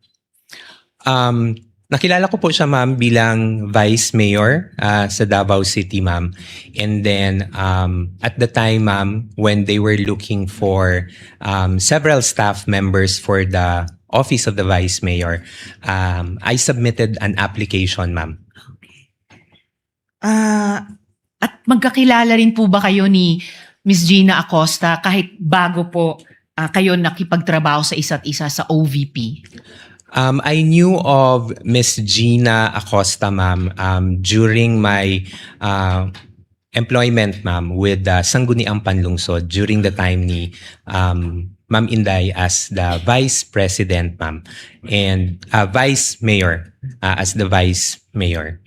S2: Nakilala ko po siya, ma'am, bilang Vice Mayor sa Davao City, ma'am. And then at the time, ma'am, when they were looking for several staff members for the Office of the Vice Mayor, I submitted an application, ma'am.
S11: At magkakilala rin po ba kayo ni Ms. Gina Acosta kahit bago po kayo nakipagtrabaho sa isa't isa sa OVP?
S2: I knew of Miss Gina Acosta, ma'am, during my employment, ma'am, with Sangguniang Panlungsod during the time ni Ma'am Inday as the Vice President, ma'am, and Vice Mayor as the Vice Mayor.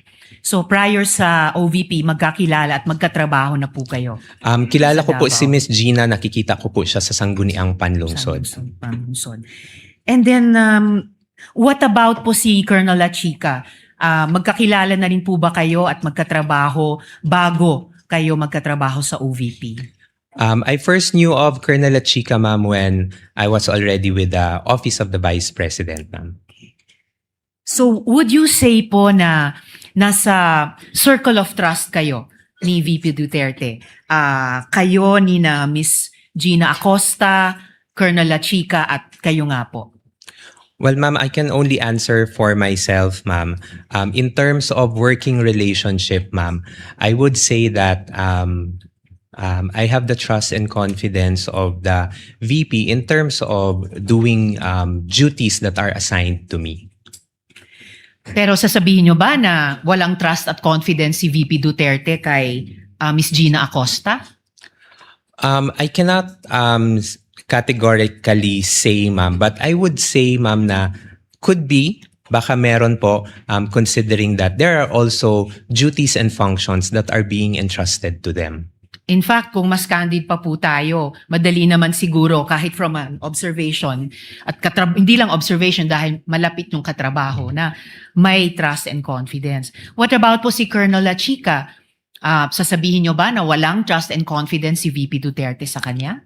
S11: So prior sa OVP, magkakilala at magkatrabaho na po kayo?
S2: Kilala
S11: Sa
S2: ko po
S11: Davao.
S2: si Miss Gina, nakikita ko po siya sa Sangguniang Panlungsod.
S11: Panlungsod. And then, what about po si Colonel Lachica? Magkakilala na rin po ba kayo at magkatrabaho bago kayo magkatrabaho sa OVP?
S2: I first knew of Colonel Lachica, ma'am, when I was already with the Office of the Vice President, ma'am.
S11: So would you say po na nasa circle of trust kayo ni VP Duterte. Kayo ni na Miss Gina Acosta, Colonel La Chica at kayo nga po.
S2: Well, ma'am, I can only answer for myself, ma'am. In terms of working relationship, ma'am, I would say that I have the trust and confidence of the VP in terms of doing duties that are assigned to me.
S11: Pero sasabihin nyo ba na walang trust at confidence si VP Duterte kay Miss Gina Acosta?
S2: I cannot categorically say, ma'am, but I would say, ma'am, na could be, baka meron po, considering that there are also duties and functions that are being entrusted to them.
S11: In fact, kung mas candid pa po tayo, madali naman siguro kahit from an observation at hindi lang observation dahil malapit yung katrabaho na may trust and confidence. What about po si Colonel La Chica? Sasabihin nyo ba na walang trust and confidence si VP Duterte sa kanya?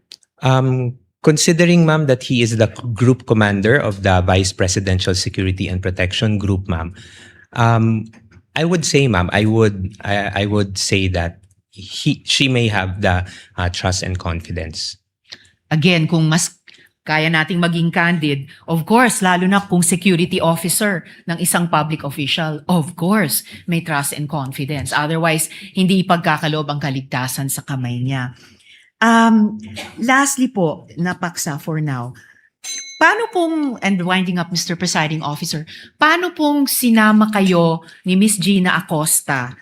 S2: Considering, ma'am, that he is the group commander of the Vice Presidential Security and Protection Group, ma'am, I would say, ma'am, I would say that she may have the trust and confidence.
S11: Again, kung mas kaya nating maging candid, of course, lalo na kung security officer ng isang public official, of course, may trust and confidence. Otherwise, hindi ipagkakaloob ang kaligtasan sa kamay niya. Lastly po, napaksa for now, paano pong, and winding up Mr. Presiding Officer, paano pong sinama kayo ni Miss Gina Acosta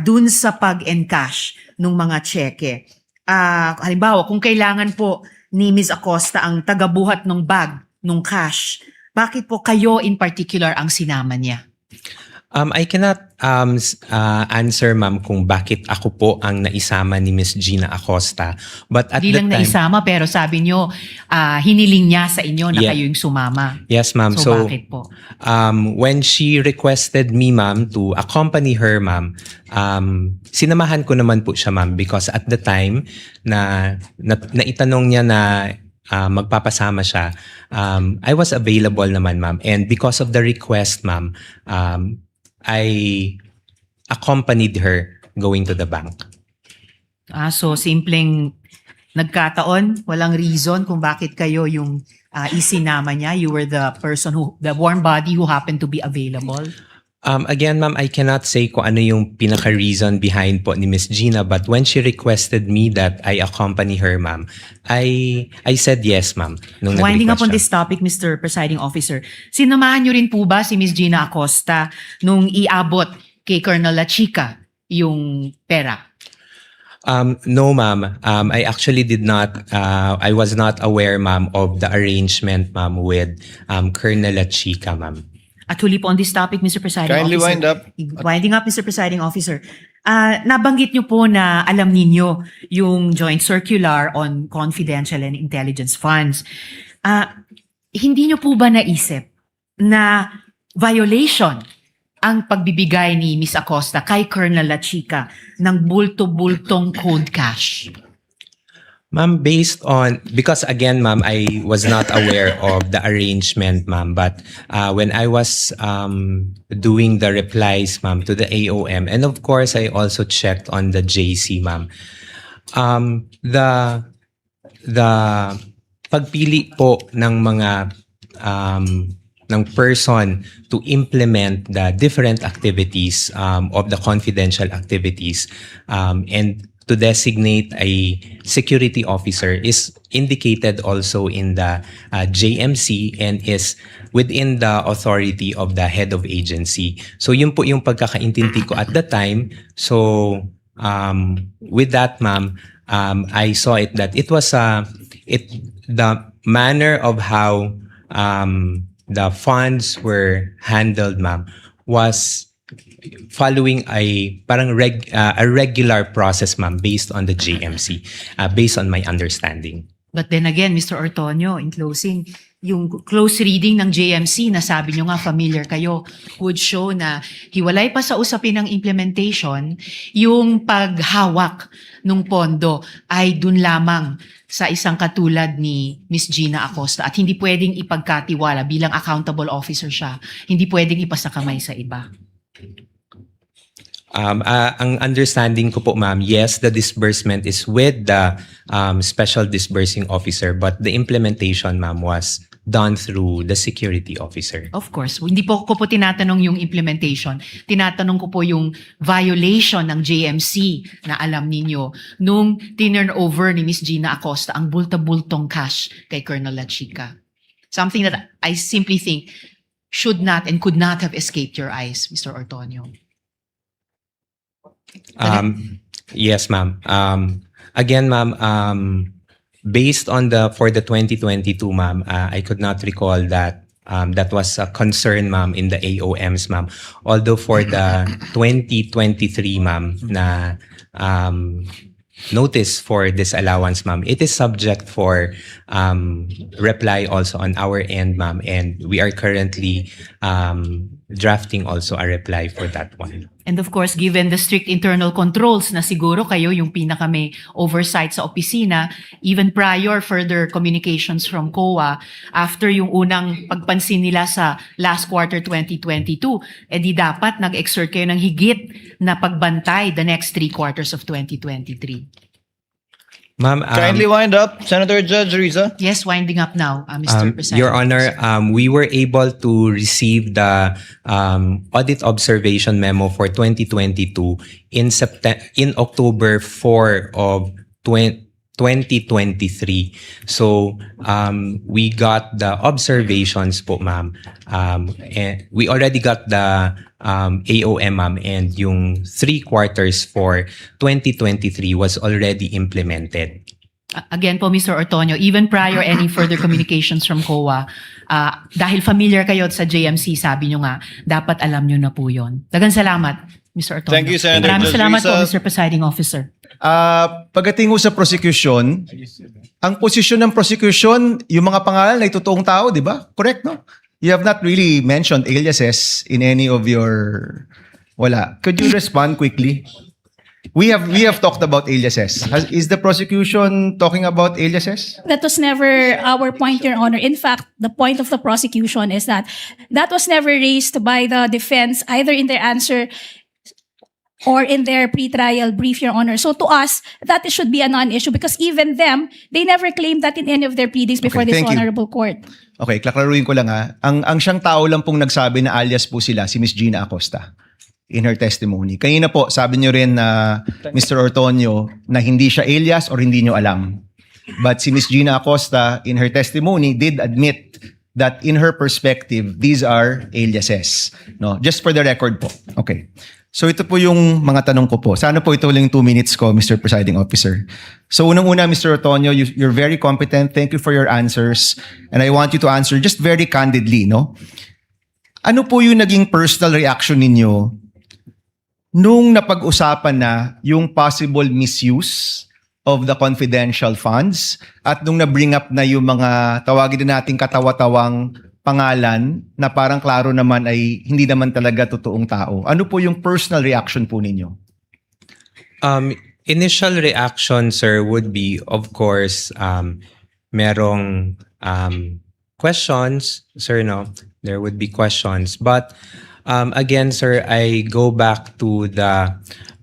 S11: dun sa pag-encash ng mga cheque? Halimbawa, kung kailangan po ni Ms. Acosta ang tagabuhat ng bag, ng cash, bakit po kayo in particular ang sinama niya?
S2: I cannot answer, ma'am, kung bakit ako po ang naisama ni Miss Gina Acosta. But at
S11: Di
S2: the
S11: lang
S2: time,
S11: naisama pero sabi nyo, hiniling niya sa inyo na
S2: Yeah.
S11: kayo yung sumama.
S2: yes, ma'am.
S11: So, bakit po?
S2: When she requested me, ma'am, to accompany her, ma'am, sinamahan ko naman po siya, ma'am, because at the time na itanong niya na magpapasama siya, I was available naman, ma'am. And because of the request, ma'am, I accompanied her going to the bank.
S11: So simpleng nagkataon, walang reason kung bakit kayo yung isinama niya. You were the person the warm body who happened to be available.
S2: Again, ma'am, I cannot say kung ano yung pinaka-reason behind po ni Miss Gina, but when she requested me that I accompany her, ma'am, I said yes, ma'am. Nung
S11: Winding up on
S2: nag-request
S11: this topic, Mr. Presiding Officer, sinamahan niyo rin po ba si Miss Gina Acosta nung iabot kay Colonel La Chica yung pera?
S2: No, ma'am. I actually did not. I was not aware, ma'am, of the arrangement, ma'am, with Colonel La Chica, ma'am.
S11: At huli po on this topic, Mr. Presiding
S6: Kindly
S11: Officer.
S6: wind up.
S11: Winding up, Mr. Presiding Officer. Nabanggit niyo po na alam ninyo yung joint circular on confidential and intelligence funds. Hindi niyo po ba naisip na violation ang pagbibigay ni Miss Acosta kay Colonel La Chica ng bulto-bultong code cash?
S2: Ma'am, because again, ma'am, I was not aware of the arrangement, ma'am. But when I was doing the replies, ma'am, to the AOM, and of course, I also checked on the JC, ma'am. The pagpili po ng mga ng person to implement the different activities of the confidential activities and to designate a security officer is indicated also in the JMC and is within the authority of the head of agency. So yun po yung pagkakaintindi ko at the time. So with that, ma'am, I saw it that it was the manner of how the funds were handled, ma'am, was following a regular process, ma'am, based on the JMC, based on my understanding.
S11: But then again, Mr. Ortonio, in closing, yung close reading ng JMC na sabi nyo nga familiar kayo would show na hiwalay pa sa usapin ng implementation, yung paghawak ng pondo ay dun lamang sa isang katulad ni Miss Gina Acosta at hindi pwedeng ipagkatiwala bilang accountable officer siya, hindi pwedeng ipasakamay sa iba.
S2: Ang understanding ko po, ma'am, yes, the disbursement is with the special disbursing officer, but the implementation, ma'am, was done through the security officer.
S11: Of course, hindi po ko po tinatanong yung implementation. Tinatanong ko po yung violation ng JMC na alam ninyo nung tinurn over ni Miss Gina Acosta ang bulta-bultong cash kay Colonel Lachica. Something that I simply think should not and could not have escaped your eyes, Mr. Ortonio.
S2: Yes, ma'am. Again, ma'am, based on for the 2022, ma'am, I could not recall that that was a concern, ma'am, in the AOMs, ma'am. Although for the 2023, ma'am, na notice for disallowance, ma'am, it is subject for reply also on our end, ma'am, and we are currently drafting also a reply for that one.
S11: And of course, given the strict internal controls na siguro kayo yung pinaka may oversight sa opisina, even prior further communications from COA, after yung unang pagpansin nila sa last quarter 2022, edi dapat nag-exert kayo ng higit na pagbantay the next 3 quarters of 2023.
S2: Ma'am,
S6: Kindly wind up, Senator Judge Riza.
S11: Yes, winding up now, Mr. President.
S2: Your Honor, we were able to receive the audit observation memo for 2022 in October 4 of 2023. So we got the observations po, ma'am. And we already got the AOM, ma'am, and yung 3 quarters for 2023 was already implemented.
S11: Again po, Mr. Ortonio, even prior any further communications from COA, dahil familiar kayo sa JMC, sabi nyo nga, dapat alam nyo na po yun. Dagang salamat, Mr. Ortonio.
S6: Thank you, Senator
S11: Maraming
S6: Judge
S11: salamat po,
S6: Rizal.
S11: Mr. Presiding Officer.
S12: Pagdating ho sa prosecution, ang posisyon ng prosecution, yung mga pangalan ay totoong tao, di ba? Correct, no? You have not really mentioned aliases in any of your... Wala. Could you respond quickly? We have talked about aliases. Is the prosecution talking about aliases?
S5: That was never our point, Your Honor. In fact, the point of the prosecution is that was never raised by the defense, either in their answer or in their pre-trial brief, Your Honor. So to us, that should be a non-issue because even them, they never claimed that in any of their pleadings before
S12: Okay,
S5: this
S12: thank you.
S5: honorable court.
S12: Okay, klaklaruin ko lang ha. Ang siyang tao lang pong nagsabi na alias po sila, si Miss Gina Acosta in her testimony. Kanina po, sabi niyo rin na Mr. Ortonio na hindi siya alias or hindi niyo alam. But si Miss Gina Acosta in her testimony did admit that in her perspective, these are aliases. No? Just for the record po. Okay. So ito po yung mga tanong ko po. Sana po ito lang 2 minutes ko, Mr. Presiding Officer. So unang-una, Mr. Ortonio, you're very competent. Thank you for your answers. And I want you to answer just very candidly, no? Ano po yung naging personal reaction ninyo nung napag-usapan na yung possible misuse of the confidential funds at nung na-bring up na yung mga tawagin na nating katawa-tawang pangalan na parang klaro naman ay hindi naman talaga totoong tao. Ano po yung personal reaction po ninyo?
S2: Initial reaction, sir, would be, of course, merong questions, sir, no? There would be questions. But again, sir, I go back to the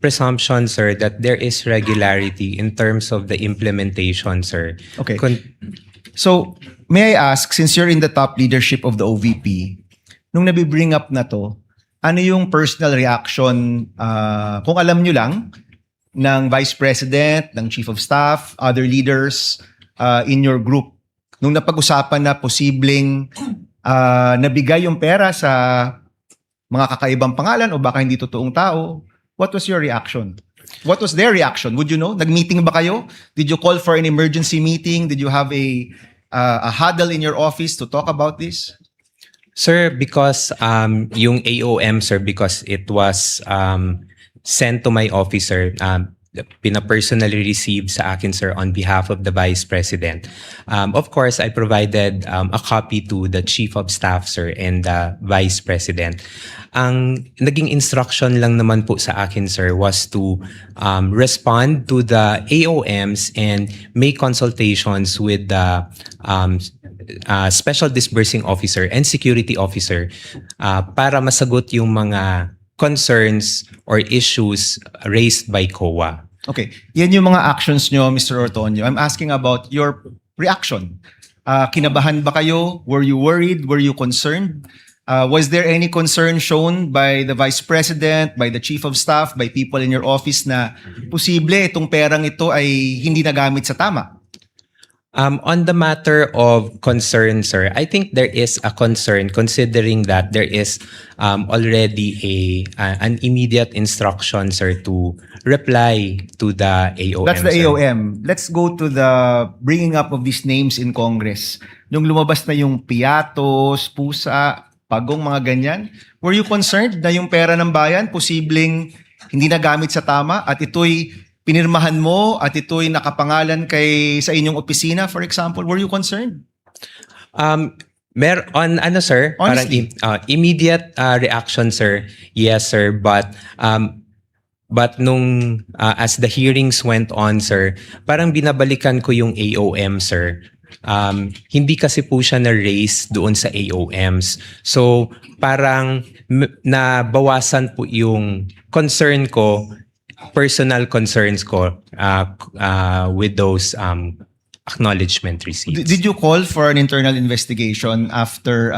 S2: presumption, sir, that there is regularity in terms of the implementation, sir.
S12: Okay. So, may I ask, since you're in the top leadership of the OVP, nung nabibring up na to, ano yung personal reaction, kung alam nyo lang, ng Vice President, ng Chief of Staff, other leaders in your group, nung napag-usapan na posibleng nabigay yung pera sa mga kakaibang pangalan o baka hindi totoong tao, what was your reaction? What was their reaction? Would you know? Nag-meeting ba kayo? Did you call for an emergency meeting? Did you have a huddle in your office to talk about this?
S2: Sir, because yung AOM, sir, because it was sent to my officer, pina-personally received sa akin, sir, on behalf of the Vice President. Of course, I provided a copy to the Chief of Staff, sir, and the Vice President. Ang naging instruction lang naman po sa akin, sir, was to respond to the AOMs and make consultations with the Special Disbursing Officer and Security Officer para masagot yung mga concerns or issues raised by COA.
S12: Okay. Yan yung mga actions nyo, Mr. Ortonio. I'm asking about your reaction. Kinabahan ba kayo? Were you worried? Were you concerned? Was there any concern shown by the Vice President, by the Chief of Staff, by people in your office na posible itong perang ito ay hindi nagamit sa tama?
S2: On the matter of concern, sir, I think there is a concern considering that there is already an immediate instruction, sir, to reply to the AOM.
S12: That's the
S2: sir.
S12: AOM. Let's go to the bringing up of these names in Congress. Nung lumabas na yung Piatos, Pusa, Pagong, mga ganyan, were you concerned na yung pera ng bayan posibleng hindi nagamit sa tama at ito'y pinirmahan mo at ito'y nakapangalan sa inyong opisina, for example? Were you concerned?
S2: Sir,
S12: Honestly.
S2: parang immediate reaction, sir. Yes, sir, but nung as the hearings went on, sir, parang binabalikan ko yung AOM, sir. Hindi kasi po siya na-raise doon sa AOMs. So, parang nabawasan po yung concern ko, personal concerns ko with those acknowledgement receipts.
S12: Did you call for an internal investigation after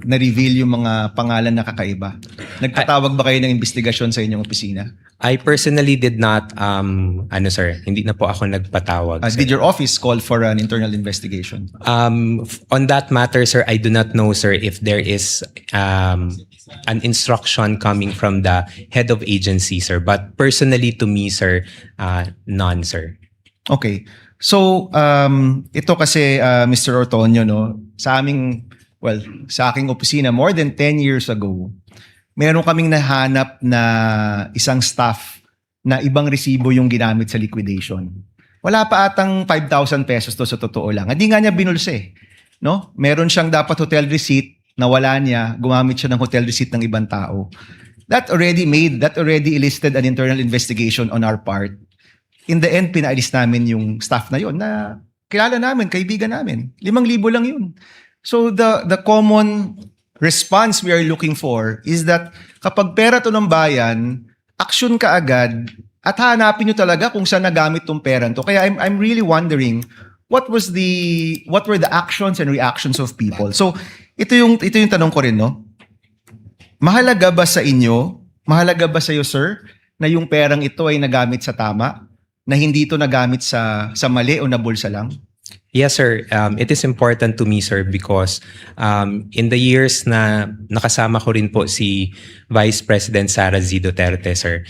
S12: na-reveal yung mga pangalan na kakaiba? Nagpatawag ba kayo ng investigasyon sa inyong opisina?
S2: I personally did not, sir, hindi na po ako nagpatawag. Sir.
S12: Did your office call for an internal investigation?
S2: On that matter, sir, I do not know, sir, if there is an instruction coming from the head of agency, sir. But personally to me, sir, none, sir.
S12: Okay. So, ito kasi, Mr. Ortonio, no, sa aking opisina, more than 10 years ago, meron kaming nahanap na isang staff na ibang resibo yung ginamit sa liquidation. Wala pa atang 5,000 pesos to sa totoo lang. Hindi nga niya binulsa eh. No? Meron siyang dapat hotel receipt, nawala niya, gumamit siya ng hotel receipt ng ibang tao. That already elicited an internal investigation on our part. In the end, pinaalis namin yung staff na yon na kilala namin, kaibigan namin. 5,000 lang yun. So the common response we are looking for is that kapag pera to ng bayan, action ka agad at hanapin nyo talaga kung saan nagamit tong pera to. Kaya I'm really wondering what were the actions and reactions of people. So ito yung tanong ko rin, no? Mahalaga ba sa inyo, mahalaga ba sa iyo, sir, na yung perang ito ay nagamit sa tama? Na hindi ito nagamit sa mali o nabulsa lang?
S2: Yes, sir. It is important to me, sir, because in the years na nakasama ko rin po si Vice President Sara Z. Duterte, sir,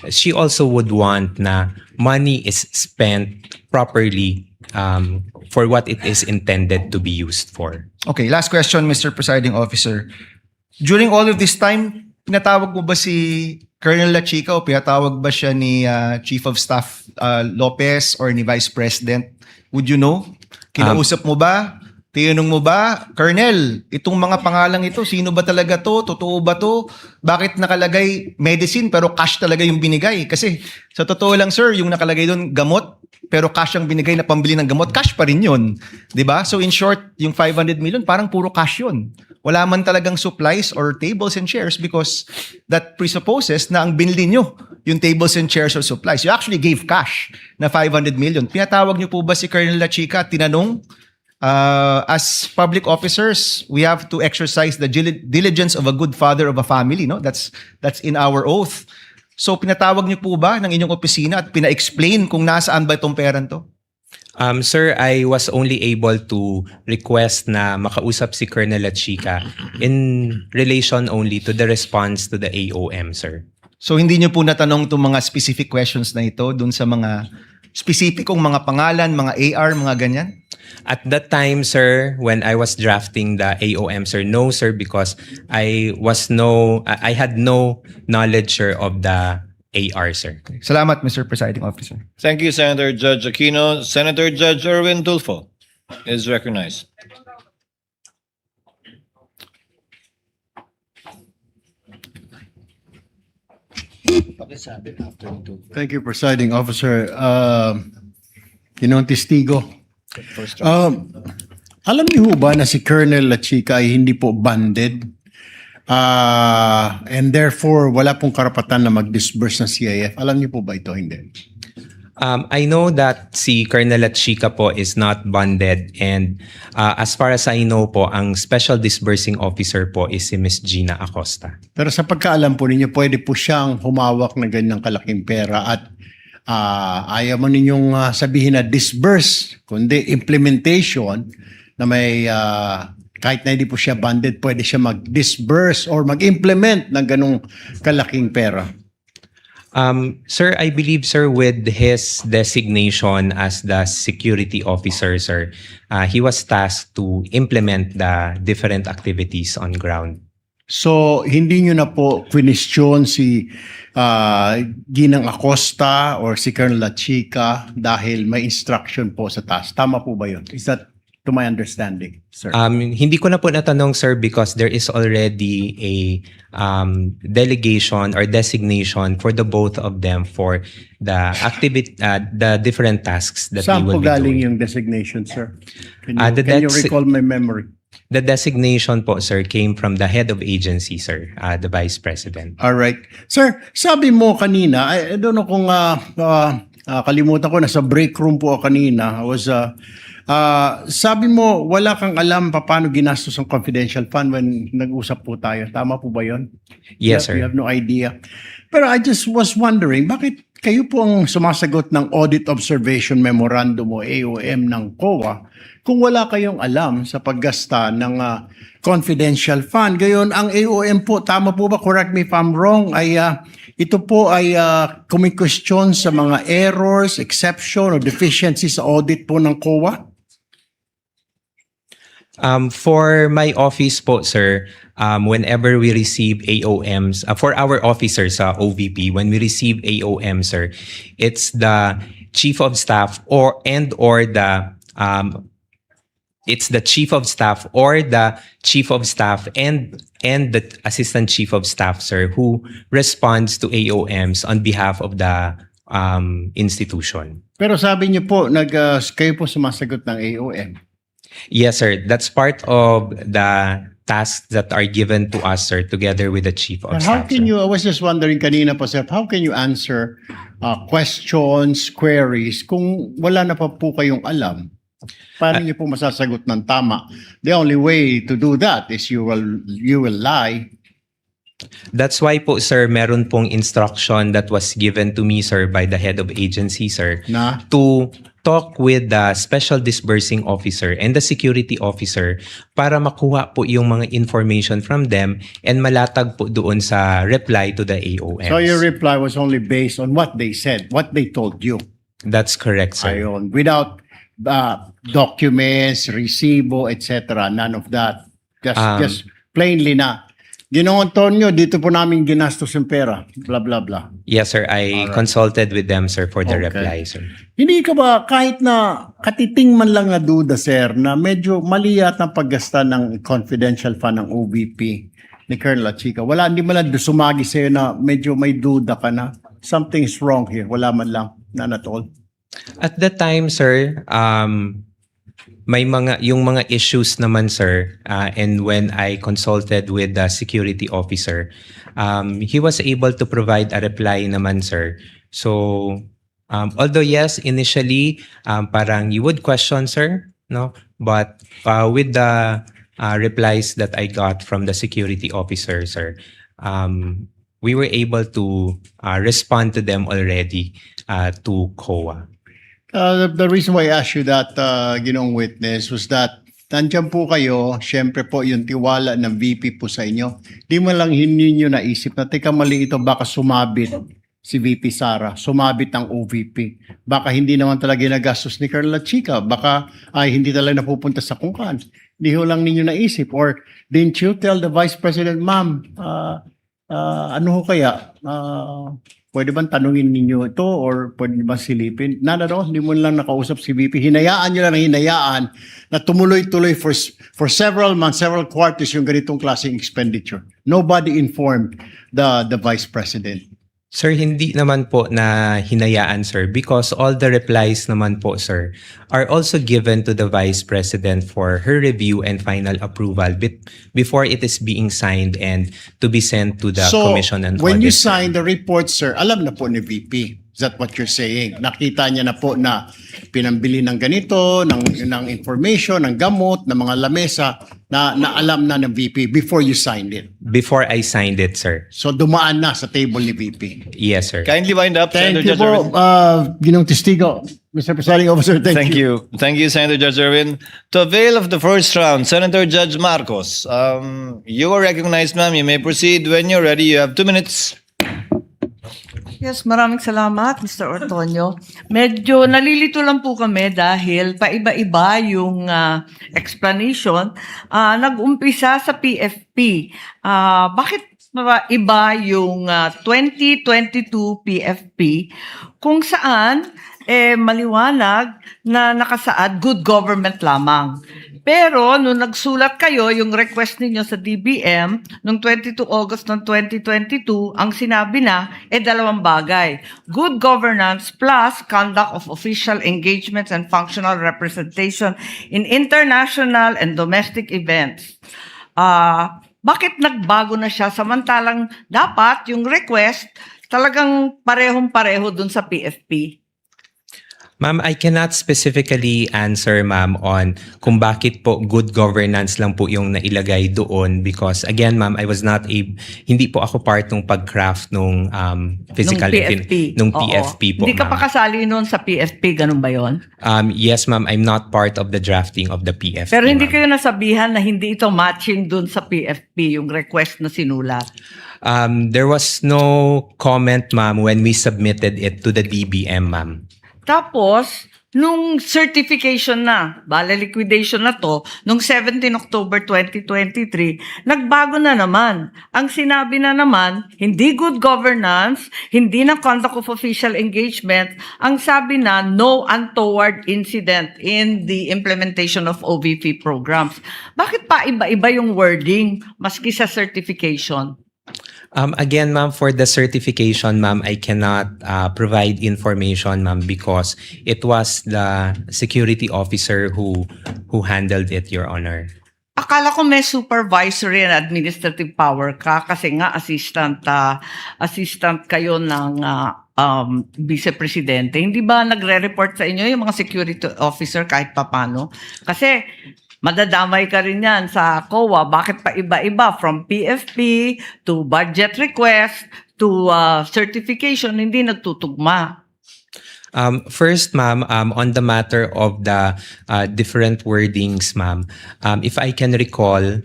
S2: she also would want na money is spent properly for what it is intended to be used for.
S12: Okay, last question, Mr. Presiding Officer. During all of this time, pinatawag mo ba si Colonel La Chica o pinatawag ba siya ni Chief of Staff Lopez or ni Vice President? Would you know? Kinausap mo ba? Tinanong mo ba? Colonel, itong mga pangalang ito, sino ba talaga to? Totoo ba to? Bakit nakalagay medicine pero cash talaga yung binigay? Kasi sa totoo lang, sir, yung nakalagay doon gamot pero cash ang binigay na pambili ng gamot, cash pa rin yun. 'Di ba? So in short, yung 500 million parang puro cash yun. Wala man talagang supplies or tables and chairs because that presupposes na ang binili nyo yung tables and chairs or supplies. You actually gave cash na 500 million. Pinatawag nyo po ba si Colonel La Chica at tinanong, as public officers, we have to exercise the diligence of a good father of a family. No? That's in our oath. So pinatawag niyo po ba ng inyong opisina at pina-explain kung nasaan ba itong peran to?
S2: Sir, I was only able to request na makausap si Colonel La Chica in relation only to the response to the AOM, sir.
S12: So hindi niyo po natanong itong mga specific questions na ito dun sa mga specificong mga pangalan, mga AR, mga ganyan?
S2: At that time, sir, when I was drafting the AOM, sir, no, sir, because I had no knowledge, sir, of the AR, sir.
S12: Salamat, Mr. Presiding Officer.
S6: Thank you, Senator Judge Aquino. Senator Judge Erwin Tulfo is recognized.
S8: Thank you, Presiding Officer. Ginoong Testigo. Alam niyo ho ba na si Colonel La Chica ay hindi po banded? And therefore, wala pong karapatan na mag-disburse ng CIF. Alam niyo po ba ito? Hindi.
S2: I know that si Colonel Chica po is not bonded, and as far as I know po, ang special disbursing officer po is si Miss Gina Acosta.
S8: Pero sa pagkaalam po ninyo, pwede po siyang humawak ng ganyang kalaking pera at ayaw mo ninyong sabihin na disburse, kundi implementation na may kahit na hindi po siya bonded, pwede siya mag-disburse or mag-implement ng ganong kalaking pera.
S2: Sir, I believe, sir, with his designation as the security officer, sir, he was tasked to implement the different activities on ground.
S8: So, hindi nyo na po question si Ginang Acosta or si Colonel La Chica dahil may instruction po sa task. Tama po ba yun? Is that to my understanding, sir?
S2: Hindi ko na po natanong, sir, because there is already a delegation or designation for the both of them for the activity, the different tasks that
S8: Saan
S2: they
S8: po
S2: will be
S8: galing
S2: doing.
S8: yung designation, sir? Can
S2: The
S8: you
S2: dex-
S8: recall my memory?
S2: The designation po, sir, came from the head of agency, sir, the vice president.
S8: All right. Sir, sabi mo kanina, I don't know kung kalimutan ko, nasa break room po ako kanina. I was, sabi mo, wala kang alam paano ginastos ang confidential fund when nag-usap po tayo. Tama po ba yun?
S2: Yes,
S8: You
S2: sir.
S8: have no idea. Pero I just was wondering, bakit kayo po ang sumasagot ng Audit Observation Memorandum o AOM ng COA kung wala kayong alam sa paggasta ng confidential fund? Gayon, ang AOM po, tama po ba, correct me if I'm wrong, ay ito po ay kumikwestiyon sa mga errors, exception, o deficiencies sa audit po ng COA?
S2: For my office po, sir, whenever we receive AOMs, for our officers sa OVP, when we receive AOM, sir, it's the chief of staff or the it's the chief of staff or the chief of staff and the assistant chief of staff, sir, who responds to AOMs on behalf of the institution.
S8: Pero sabi niyo po, kayo po sumasagot ng AOM.
S2: Yes, sir. That's part of the tasks that are given to us, sir, together with the chief of
S8: And how
S2: staff.
S8: can
S2: sir.
S8: you, I was just wondering kanina po, sir, how can you answer questions, queries, kung wala na pa po kayong alam? Paano niyo po masasagot ng tama? The only way to do that is you will lie.
S2: That's why po, sir, meron pong instruction that was given to me, sir, by the head of agency, sir,
S8: Na?
S2: to talk with the special disbursing officer and the security officer para makuha po yung mga information from them and malatag po doon sa reply to the AOMs.
S8: So your reply was only based on what they said, what they told you.
S2: That's correct, sir.
S8: Ayon, without documents, resibo, etc. None of that. Just plainly na. Ginoong Antonio, dito po namin ginastos yung pera. Blah, blah, blah.
S2: Yes, sir. I consulted with them, sir, for the
S8: Okay.
S2: reply, sir.
S8: Hindi ka ba, kahit na katiting man lang na duda, sir, na medyo mali yata ang paggasta ng confidential fund ng OVP ni Colonel La Chica. Wala, hindi man lang sumagi sa'yo na medyo may duda ka na. Something is wrong here. Wala man lang. None at all.
S2: At that time, sir, may yung mga issues naman, sir, and when I consulted with the security officer, he was able to provide a reply naman, sir. So, although yes, initially, parang you would question, sir, no? But with the replies that I got from the security officer, sir, we were able to respond to them already to COA.
S8: The reason why I asked you that, ginong witness, was that nandiyan po kayo, syempre po yung tiwala ng VP po sa inyo. Di mo lang hindi nyo naisip na, teka mali ito, baka sumabit si VP Sara, sumabit ang OVP. Baka hindi naman talaga nagastos ni Colonel La Chica, baka ay hindi talaga napupunta sa kungkan. Hindi ho lang ninyo naisip. Or didn't you tell the Vice President, ma'am, ano ho kaya? Pwede bang tanungin ninyo ito or pwede bang silipin? None at all. Hindi mo lang nakausap si VP. Hinayaan nyo lang ng hinayaan na tumuloy-tuloy for several months, several quarters yung ganitong klaseng expenditure. Nobody informed the Vice President.
S2: Sir, hindi naman po na hinayaan, sir, because all the replies naman po, sir, are also given to the Vice President for her review and final approval before it is being signed and to be sent to the
S8: So,
S2: Commission and
S8: when you
S2: Audit, sir.
S8: sign the report, sir, alam na po ni VP. Is that what you're saying? Nakita niya na po na pinambili ng ganito, ng information, ng gamot, ng mga lamesa, na alam na ng VP before you signed it.
S2: Before I signed it, sir.
S8: So dumaan na sa table ni VP.
S2: Yes, sir.
S6: Kindly wind up,
S8: Thank
S6: Senator
S8: you
S6: Judge Irwin.
S8: po, Ginong Testigo. Mr. Presiding Officer, thank you.
S6: Thank you, Senator Judge Irwin. To avail of the first round, Senator Judge Marcos, you are recognized, ma'am. You may proceed when you're ready. You have 2 minutes.
S13: Yes, maraming salamat, Mr. Ortonio. Medyo nalilito lang po kami dahil paiba-iba yung explanation. Nag-umpisa sa PFP. Bakit iba yung 2022 PFP kung saan maliwanag na nakasaad good government lamang? Pero nung nagsulat kayo, yung request ninyo sa DBM, noong 22 August ng 2022, ang sinabi na, dalawang bagay. Good governance plus conduct of official engagements and functional representation in international and domestic events. Bakit nagbago na siya? Samantalang dapat yung request talagang parehong-pareho dun sa PFP.
S2: Ma'am, I cannot specifically answer, ma'am, on kung bakit po good governance lang po yung nailagay doon because, again, ma'am, I was not hindi po ako part ng pag-craft nung physical
S13: Nung
S2: nung PFP po,
S13: Hindi ka pa
S2: ma'am.
S13: kasali noon sa PFP, ganun ba yon?
S2: Yes, ma'am, I'm not part of the drafting of the PFP.
S13: Pero hindi
S2: ma'am.
S13: kayo nasabihan na hindi ito matching dun sa PFP, yung request na sinulat.
S2: There was no comment, ma'am, when we submitted it to the DBM, ma'am.
S13: Tapos, nung certification na, liquidation na to, nung 17 October 2023, nagbago na naman. Ang sinabi na naman, hindi good governance, hindi na conduct of official engagement, ang sabi na no untoward incident in the implementation of OVP programs. Bakit pa iba-iba yung wording maski sa certification?
S2: Again, ma'am, for the certification, ma'am, I cannot provide information, ma'am, because it was the security officer who handled it, Your Honor.
S13: Akala ko may supervisory and administrative power ka kasi nga assistant kayo ng vice presidente. Hindi ba nagre-report sa inyo yung mga security officer kahit papano? Kasi madadamay ka rin yan sa COA. Bakit pa iba-iba? From PFP to budget request to certification, hindi nagtutugma.
S2: First, ma'am, on the matter of the different wordings, ma'am, if I can recall,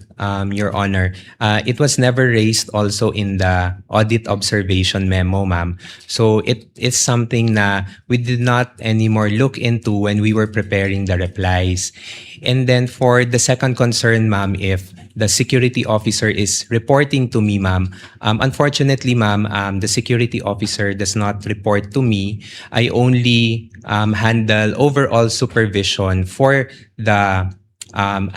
S2: Your Honor, it was never raised also in the audit observation memo, ma'am. So it is something na we did not anymore look into when we were preparing the replies. And then for the second concern, ma'am, if the security officer is reporting to me, ma'am, unfortunately, ma'am, the security officer does not report to me. I only handle overall supervision for the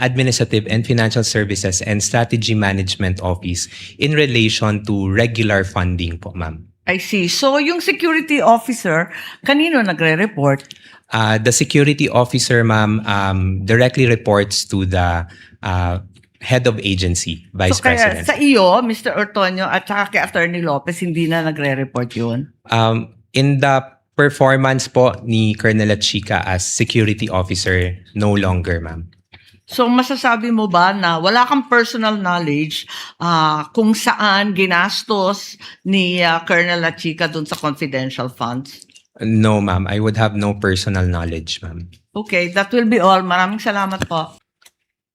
S2: Administrative and Financial Services and Strategy Management Office in relation to regular funding po, ma'am.
S13: I see. So yung security officer, kanino nagre-report?
S2: The security officer, ma'am, directly reports to the head of agency, Vice
S13: So kaya
S2: President.
S13: sa iyo, Mr. Ortonio, at saka kay Attorney Lopez, hindi na nagre-report yun?
S2: In the performance po ni Colonel Chica as security officer, no longer, ma'am.
S13: So masasabi mo ba na wala kang personal knowledge kung saan ginastos ni Colonel Chica dun sa confidential funds?
S2: No, ma'am. I would have no personal knowledge, ma'am.
S13: Okay, that will be all. Maraming salamat po.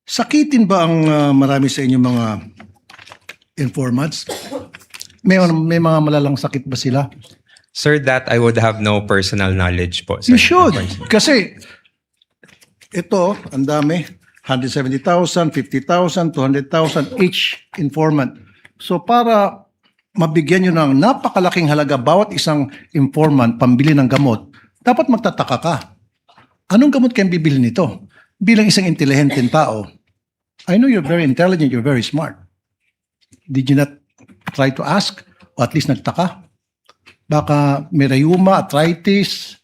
S1: Sakitin ba ang marami sa inyo mga informants? May mga malalang sakit ba sila?
S2: Sir, that I would have no personal knowledge po, sir.
S1: You should. Kasi ito, ang dami. 170,000, 50,000, 200,000 each informant. So para mabigyan nyo ng napakalaking halaga bawat isang informant pambili ng gamot, dapat magtataka ka. Anong gamot kayong bibili nito? Bilang isang intelihenteng tao, I know you're very intelligent, you're very smart. Did you not try to ask? O at least nagtaka? Baka may rheuma, arthritis,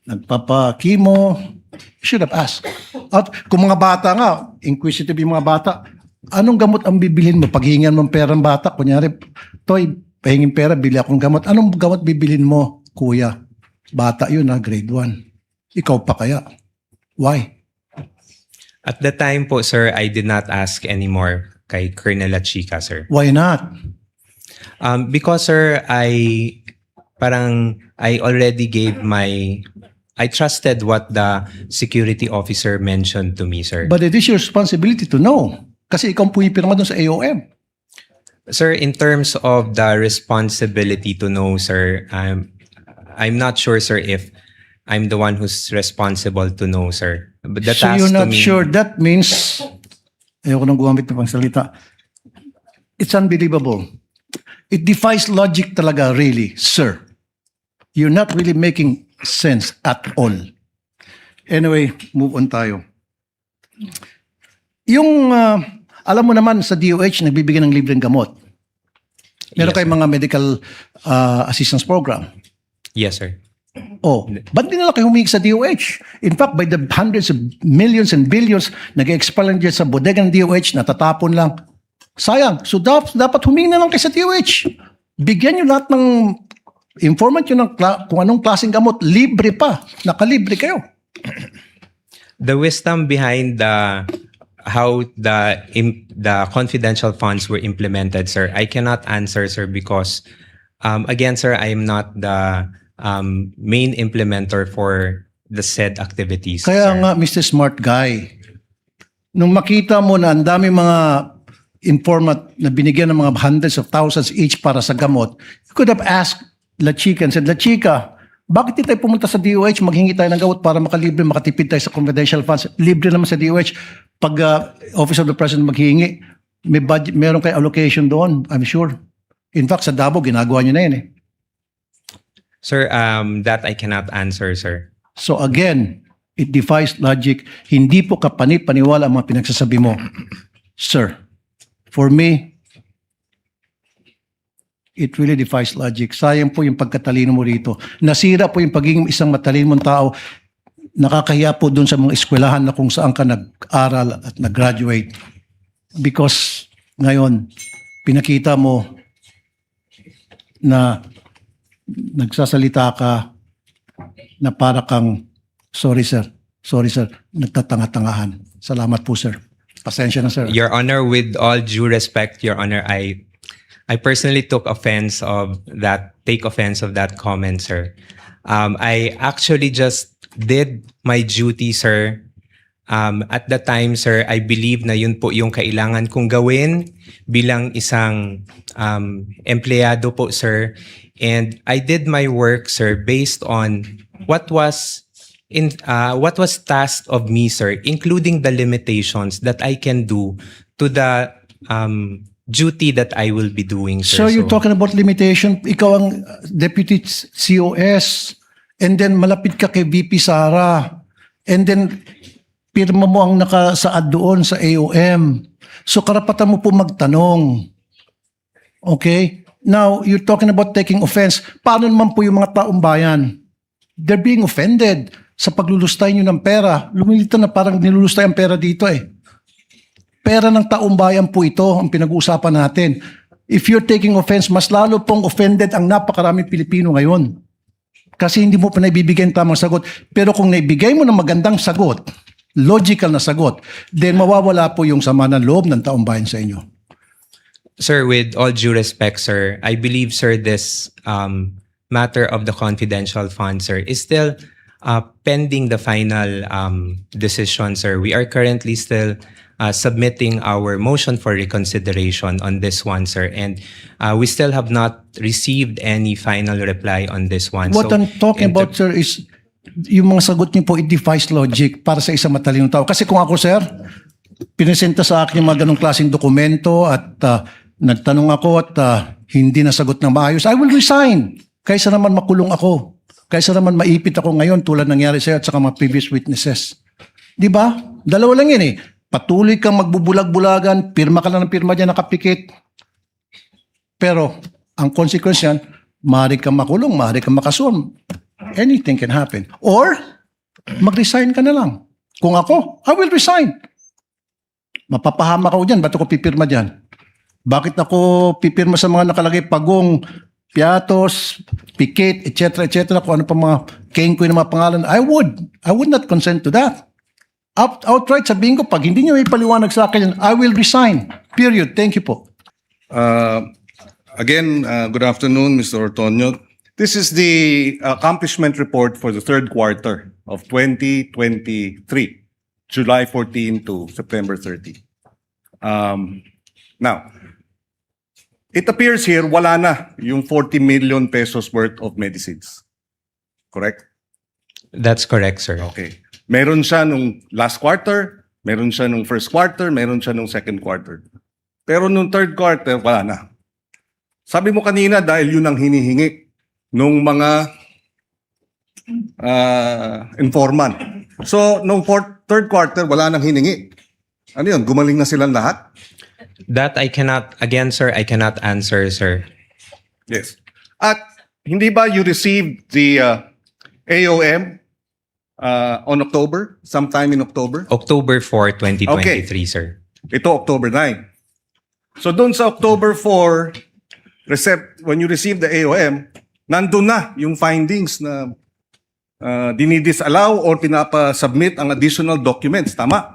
S1: nagpapa-chemo. You should have asked. At kung mga bata nga, inquisitive yung mga bata, anong gamot ang bibilhin mo? Paghingan mo ng pera ng bata, kunyari, Toy, pahingin pera, bili akong gamot. Anong gamot bibilhin mo, kuya? Bata yun ha, grade 1. Ikaw pa kaya? Why?
S2: At the time po, sir, I did not ask anymore kay Colonel Lachica, sir.
S1: Why not?
S2: Because, sir, I already gave I trusted what the security officer mentioned to me, sir.
S1: But it is your responsibility to know. Kasi ikaw ang pumipirma doon sa AOM.
S2: Sir, in terms of the responsibility to know, sir, I'm not sure, sir, if I'm the one who's responsible to know, sir. But the
S1: So
S2: task
S1: you're
S2: to
S1: not
S2: me,
S1: sure. That means, ayoko nang gumamit ng pangsalita. It's unbelievable. It defies logic talaga, really, sir. You're not really making sense at all. Anyway, move on tayo. Yung, alam mo naman sa DOH, nagbibigay ng libreng gamot. Meron
S2: Yes,
S1: kayong mga medical assistance program.
S2: Yes, sir.
S1: Oh, ba't di nila kayo humingi sa DOH? In fact, by the hundreds of millions and billions, nag-expire lang dyan sa bodega ng DOH, natatapon lang. Sayang. So dapat humingi na lang kayo sa DOH. Bigyan nyo lahat ng informant nyo ng kung anong klaseng gamot. Libre pa. Nakalibre kayo.
S2: The wisdom behind how the confidential funds were implemented, sir, I cannot answer, sir, because again, sir, I am not the main implementer for the said activities.
S1: Kaya
S2: sir.
S1: nga, Mr. Smart Guy, nung makita mo na ang dami mga informant na binigyan ng mga hundreds of thousands each para sa gamot, you could have asked La Chica and said, La Chica, bakit di tayo pumunta sa DOH, maghingi tayo ng gamot para makalibre, makatipid tayo sa confidential funds? Libre naman sa DOH. Pag Office of the President maghingi, may budget, meron kayo allocation doon, I'm sure. In fact, sa Davao, ginagawa nyo na yun eh.
S2: Sir, that I cannot answer, sir.
S1: So again, it defies logic. Hindi po kapani-paniwala ang mga pinagsasabi mo. Sir, for me, it really defies logic. Sayang po yung pagkatalino mo rito. Nasira po yung pagiging isang matalino mong tao. Nakakahiya po dun sa mga eskwelahan na kung saan ka nag-aral at nag-graduate. Because ngayon, pinakita mo na nagsasalita ka na para kang, sorry sir, nagtatanga-tangahan. Salamat po sir. Pasensya na sir.
S2: Your Honor, with all due respect, Your Honor, I personally take offense of that comment, sir. I actually just did my duty, sir. At the time, sir, I believe na yun po yung kailangan kong gawin bilang isang empleyado po, sir. And I did my work, sir, based on what was tasked of me, sir, including the limitations that I can do to the duty that I will be doing, sir.
S1: So you're talking about limitation. Ikaw ang deputy COS and then malapit ka kay VP Sara and then pirma mo ang nakasaad doon sa AOM. So karapatan mo po magtanong. Okay? Now, you're talking about taking offense. Paano naman po yung mga taong bayan? They're being offended sa paglulustay nyo ng pera. Lumilito na parang nilulustay ang pera dito eh. Pera ng taong bayan po ito ang pinag-uusapan natin. If you're taking offense, mas lalo pong offended ang napakaraming Pilipino ngayon. Kasi hindi mo pa naibibigay ang tamang sagot. Pero kung naibigay mo ng magandang sagot, logical na sagot, then mawawala po yung sama ng loob ng taong bayan sa inyo.
S2: Sir, with all due respect, sir, I believe, sir, this matter of the confidential fund, sir, is still pending the final decision, sir. We are currently still submitting our motion for reconsideration on this one, sir. And we still have not received any final reply on this one.
S1: What I'm talking about, sir, is yung mga sagot niyo po, it defies logic para sa isang matalinong tao. Kasi kung ako, sir, pinesenta sa akin yung mga ganong klaseng dokumento at nagtanong ako at hindi nasagot ng maayos, I will resign. Kaysa naman makulong ako. Kaysa naman maipit ako ngayon tulad nangyari sa'yo at saka mga previous witnesses. Di ba? Dalawa lang yun eh. Patuloy kang magbubulag-bulagan, pirma ka lang ng pirma dyan, nakapikit. Pero, ang consequence yan, Maaari kang makulong, maaari kang makasuhan. Anything can happen. Or, mag-resign ka na lang. Kung ako, I will resign. Mapapahama ako dyan. Ba't ako pipirma dyan? Bakit ako pipirma sa mga nakalagay Pagong, Piatos, Piquet, etc., kung ano pa mga kengkoy na mga pangalan? I would not consent to that. Outright sabihin ko, pag hindi nyo ipaliwanag sa akin yan, I will resign. Period. Thank you po.
S9: Again, good afternoon, Mr. Ortonio. This is the accomplishment report for the third quarter of 2023, July 14 to September 30. Now, it appears here wala na yung 40 million pesos worth of medicines. Correct?
S2: That's correct, sir.
S9: Okay. Meron siya nung last quarter, meron siya nung first quarter, meron siya nung second quarter. Pero nung third quarter, wala na. Sabi mo kanina dahil yun ang hinihingi nung mga informant. So, nung third quarter, wala nang hiningi. Ano yun? Gumaling na silang lahat?
S2: That I cannot, again, sir, I cannot answer, sir.
S9: Yes. At hindi ba you received the AOM on October? Sometime in October?
S2: October 4, 2023, sir.
S9: Ito, October 9. So doon sa October 4, when you receive the AOM, nandun na yung findings na dinidisallow or pinapa-submit ang additional documents. Tama?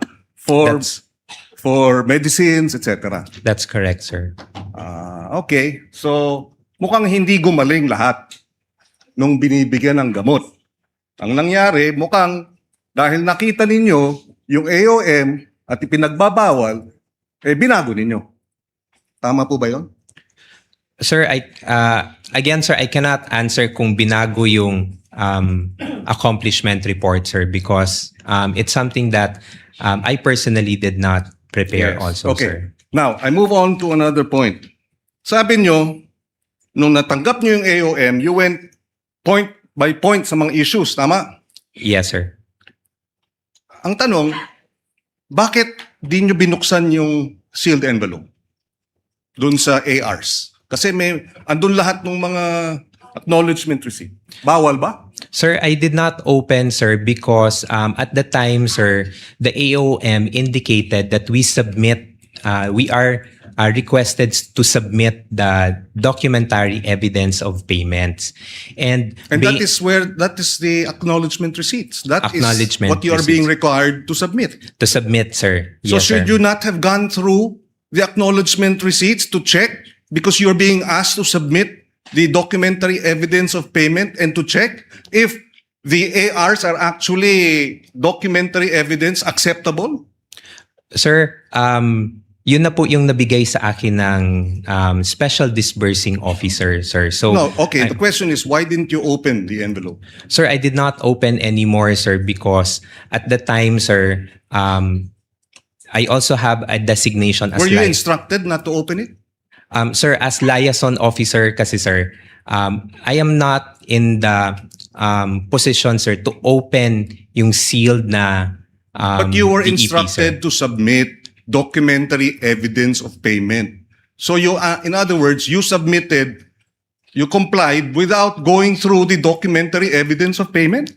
S9: For medicines, etc.
S2: That's correct, sir.
S9: Okay. So, mukhang hindi gumaling lahat nung binibigyan ng gamot. Ang nangyari, mukhang dahil nakita ninyo yung AOM at ipinagbabawal, binago ninyo. Tama po ba yun?
S2: Sir, again, sir, I cannot answer kung binago yung accomplishment report, sir, because it's something that I personally did not prepare also,
S9: Okay.
S2: sir.
S9: Now, I move on to another point. Sabi nyo, nung natanggap nyo yung AOM, you went point by point sa mga issues, tama?
S2: Yes, sir.
S9: Ang tanong, bakit di nyo binuksan yung sealed envelope dun sa ARs? Kasi andun lahat ng mga acknowledgement receipt. Bawal ba?
S2: Sir, I did not open, sir, because at the time, sir, the AOM indicated that we are requested to submit the documentary evidence of payments. And
S9: that is the acknowledgement receipts. That is
S2: Acknowledgement
S9: what you are being required to submit.
S2: to submit, sir.
S9: So
S2: Yes,
S9: should
S2: sir.
S9: you not have gone through the acknowledgement receipts to check because you're being asked to submit the documentary evidence of payment and to check if the ARs are actually documentary evidence acceptable?
S2: Sir, yun na po yung nabigay sa akin ng special disbursing officer, sir. So,
S9: No, okay. The question is, why didn't you open the envelope?
S2: sir, I did not open anymore, sir, because at the time, sir, I also have a designation as
S9: Were you instructed not to open it?
S2: Sir, as liaison officer kasi, sir, I am not in the position, sir, to open yung sealed na
S9: But you were
S2: DEP,
S9: instructed
S2: sir.
S9: to submit documentary evidence of payment. So in other words, you complied without going through the documentary evidence of payment?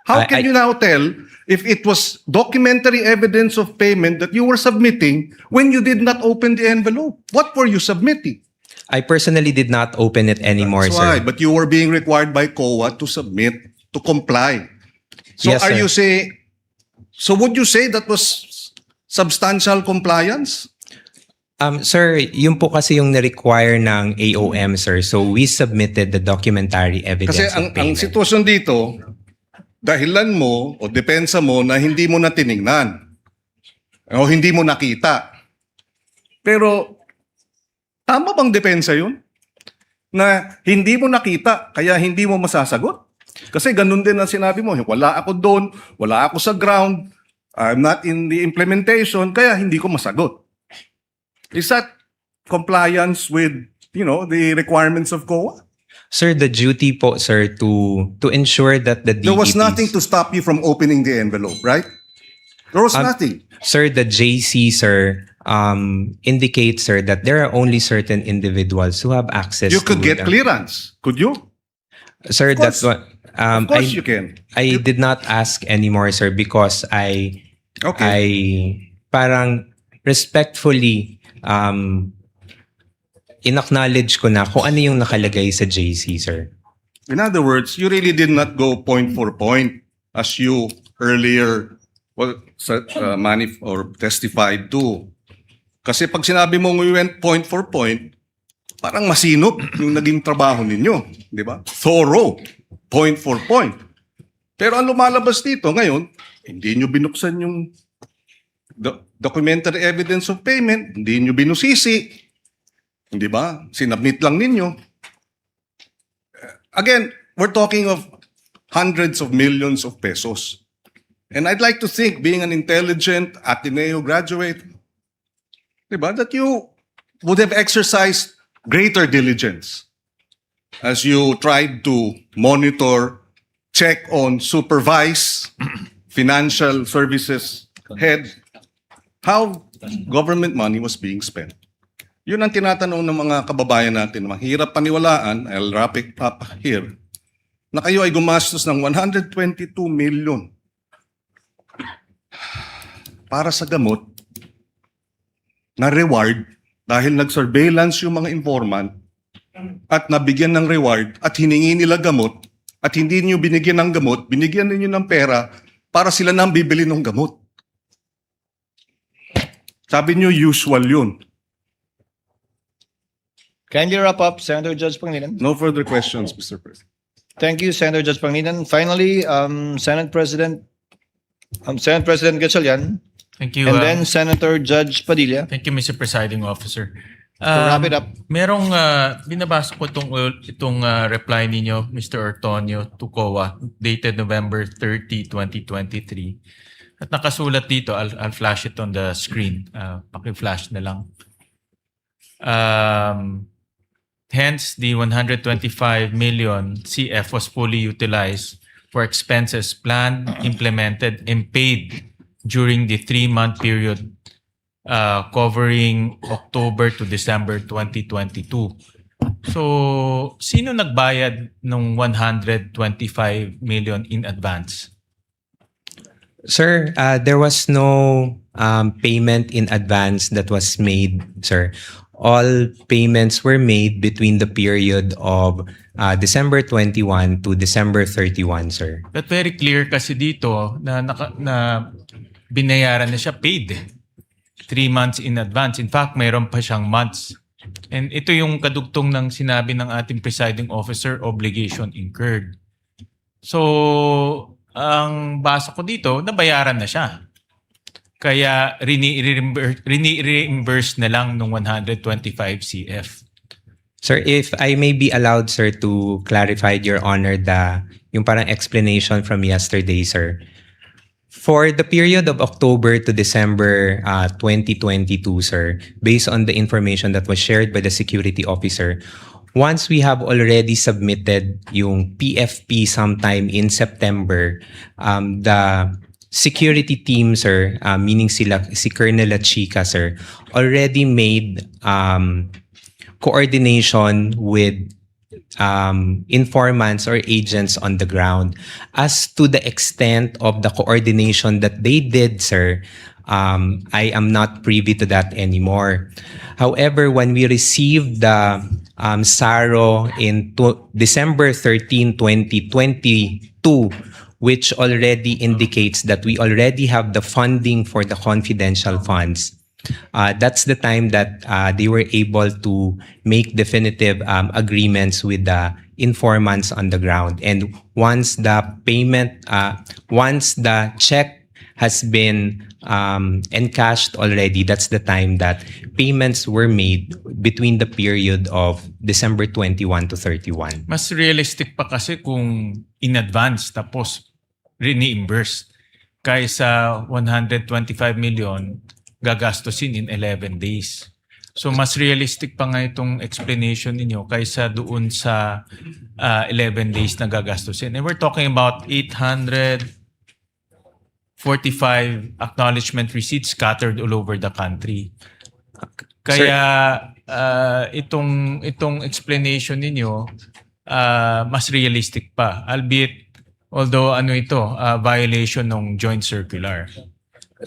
S9: How can you now tell if it was documentary evidence of payment that you were submitting when you did not open the envelope? What were you submitting?
S2: I personally did not open it anymore,
S9: That's
S2: sir.
S9: why, but you were being required by COA to submit, to comply. So
S2: Yes, sir.
S9: So would you say that was substantial compliance?
S2: Sir, yun po kasi yung na-require ng AOM, sir. So we submitted the documentary evidence
S9: Kasi
S2: of
S9: ang
S2: payment.
S9: sitwasyon dito, dahilan mo o depensa mo na hindi mo na tiningnan o hindi mo nakita. Pero tama bang depensa yun? Na hindi mo nakita kaya hindi mo masasagot? Kasi ganun din ang sinabi mo, wala ako doon, wala ako sa ground, I'm not in the implementation, kaya hindi ko masagot. Is that compliance with, the requirements of COA?
S2: Sir, the duty po, sir, to ensure that the DEPs...
S9: There was nothing to stop you from opening the envelope, right? There was nothing.
S2: Sir, the JC, sir, indicates, sir, that there are only certain individuals who have access.
S9: You could
S2: to
S9: get
S2: the-
S9: clearance, could you?
S2: Sir.
S9: Of course.
S2: That's what.
S9: Of course you can.
S2: I did not ask anymore, sir, because
S9: Okay.
S2: parang respectfully in-acknowledge ko na kung ano yung nakalagay sa JC, sir.
S9: In other words, you really did not go point for point as you earlier testified to. Kasi pag sinabi mo we went point for point, parang masinop yung naging trabaho ninyo. Di ba? Thorough. Point for point. Pero ang lumalabas dito ngayon, hindi nyo binuksan yung documentary evidence of payment, hindi nyo binusisi. Di ba? Sinabmit lang ninyo. Again, we're talking of hundreds of millions of pesos. And I'd like to think, being an intelligent Ateneo graduate, diba, that you would have exercised greater diligence as you tried to monitor, check on, supervise financial services head how government money was being spent. Yun ang tinatanong ng mga kababayan natin. Mahirap paniwalaan, I'll wrap it up here, na kayo ay gumastos ng 122 million para sa gamot na reward dahil nag-surveillance yung mga informant at nabigyan ng reward at hiningi nila gamot at hindi niyo binigyan ng gamot, binigyan niyo ng pera para sila nang bibili ng gamot. Sabi niyo usual yun.
S6: Kindly wrap up, Senator Judge Pangilinan.
S9: No further questions, Mr. President.
S6: Thank you, Senator Judge Pangilinan. Finally, Senate President Gatchalian,
S10: Thank you.
S6: and then Senator Judge Padilla.
S10: Thank you, Mr. Presiding Officer.
S6: To wrap it up.
S10: Merong binabasa ko itong reply ninyo, Mr. Ortonio, to COA, dated November 30, 2023. At nakasulat dito, I'll flash it on the screen. Paki-flash na lang. Hence, the 125 million CF was fully utilized for expenses planned, implemented, and paid during the 3-month period covering October to December 2022. So, sino nagbayad ng 125 million in advance?
S2: Sir, there was no payment in advance that was made, sir. All payments were made between the period of December 21 to December 31, sir.
S10: But very clear kasi dito na binayaran na siya paid 3 months in advance. In fact, mayroon pa siyang months. And ito yung kadugtong ng sinabi ng ating presiding officer, obligation incurred. So, ang basa ko dito, nabayaran na siya. Kaya reimburse na lang ng 125 CF.
S2: Sir, if I may be allowed, sir, to clarify, Your Honor, yung parang explanation from yesterday, sir. For the period of October to December 2022, sir, based on the information that was shared by the security officer, once we have already submitted yung PFP sometime in September, the security team, sir, meaning si Colonel Lachica, sir, already made coordination with informants or agents on the ground. As to the extent of the coordination that they did, sir, I am not privy to that anymore. However, when we received the SARO in December 13, 2022, which already indicates that we already have the funding for the confidential funds, that's the time that they were able to make definitive agreements with the informants on the ground. And once the payment, once the check has been encashed already, that's the time that payments were made between the period of December 21 to 31.
S10: Mas realistic pa kasi kung in advance tapos reimburse kaysa 125 million gagastusin in 11 days. So mas realistic pa nga itong explanation ninyo kaysa doon sa 11 days na gagastusin. And we're talking about 845 acknowledgement receipts scattered all over the country. Kaya itong explanation ninyo mas realistic pa, albeit although violation ng joint circular.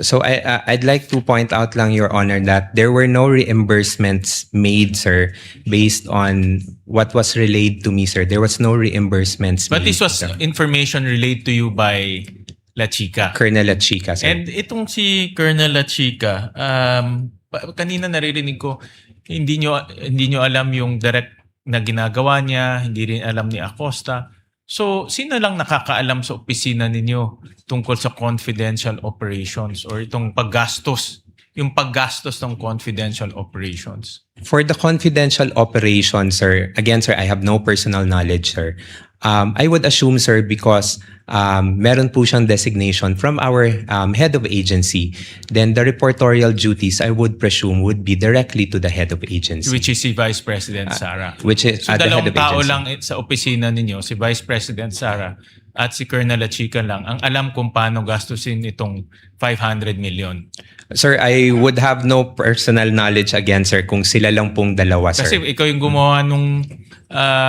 S2: So I'd like to point out lang, Your Honor, that there were no reimbursements made, sir, based on what was relayed to me, sir. There was no reimbursements
S10: But
S2: made.
S10: this was information relayed to you by La Chica.
S2: Colonel La Chica, sir.
S10: And itong si Colonel La Chica, kanina naririnig ko, hindi nyo alam yung direct na ginagawa niya, hindi rin alam ni Acosta. So, sino lang nakakaalam sa opisina ninyo tungkol sa confidential operations or itong paggastos, yung paggastos ng confidential operations?
S2: For the confidential operations, sir, again, sir, I have no personal knowledge, sir. I would assume, sir, because meron po siyang designation from our head of agency, then the reportorial duties, I would presume, would be directly to the head of agency.
S10: Which is si Vice President Sara.
S2: Which is
S10: So
S2: the head
S10: dalawang
S2: of
S10: tao
S2: agency.
S10: lang sa opisina ninyo, si Vice President Sara at si Colonel La Chica lang ang alam kung paano gastusin itong 500 million.
S2: Sir, I would have no personal knowledge again, sir, kung sila lang pong dalawa, sir.
S10: Kasi ikaw yung gumawa nung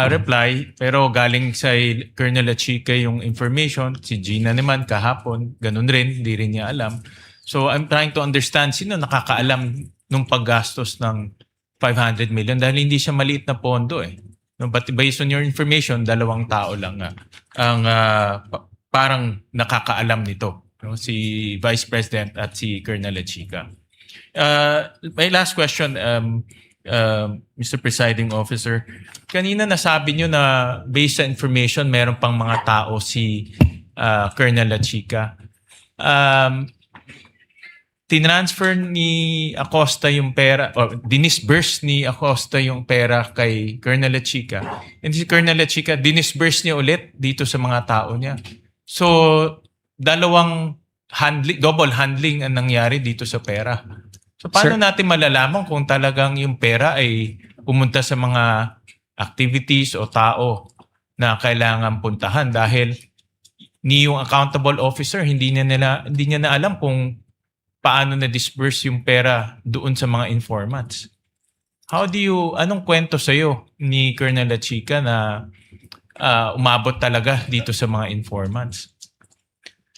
S10: reply, pero galing sa Colonel La Chica yung information, si Gina naman kahapon, ganun rin, hindi rin niya alam. So I'm trying to understand sino nakakaalam nung paggastos ng 500 million dahil hindi siya maliit na pondo eh. No, but based on your information, dalawang tao lang ang parang nakakaalam nito. No? Si Vice President at si Colonel La Chica. My last question, Mr. Presiding Officer. Kanina nasabi nyo na based sa information, meron pang mga tao si Colonel La Chica. Tinransfer ni Acosta yung pera o dinisburse ni Acosta yung pera kay Colonel La Chica. And si Colonel La Chica, dinisburse niya ulit dito sa mga tao niya. So, double handling ang nangyari dito sa pera. So, paano natin malalaman kung talagang yung pera ay pumunta sa mga activities o tao na kailangan puntahan dahil ni yung accountable officer hindi niya na alam kung paano na-disperse yung pera doon sa mga informants. Anong kwento sa'yo ni Colonel La Chica na umabot talaga dito sa mga informants?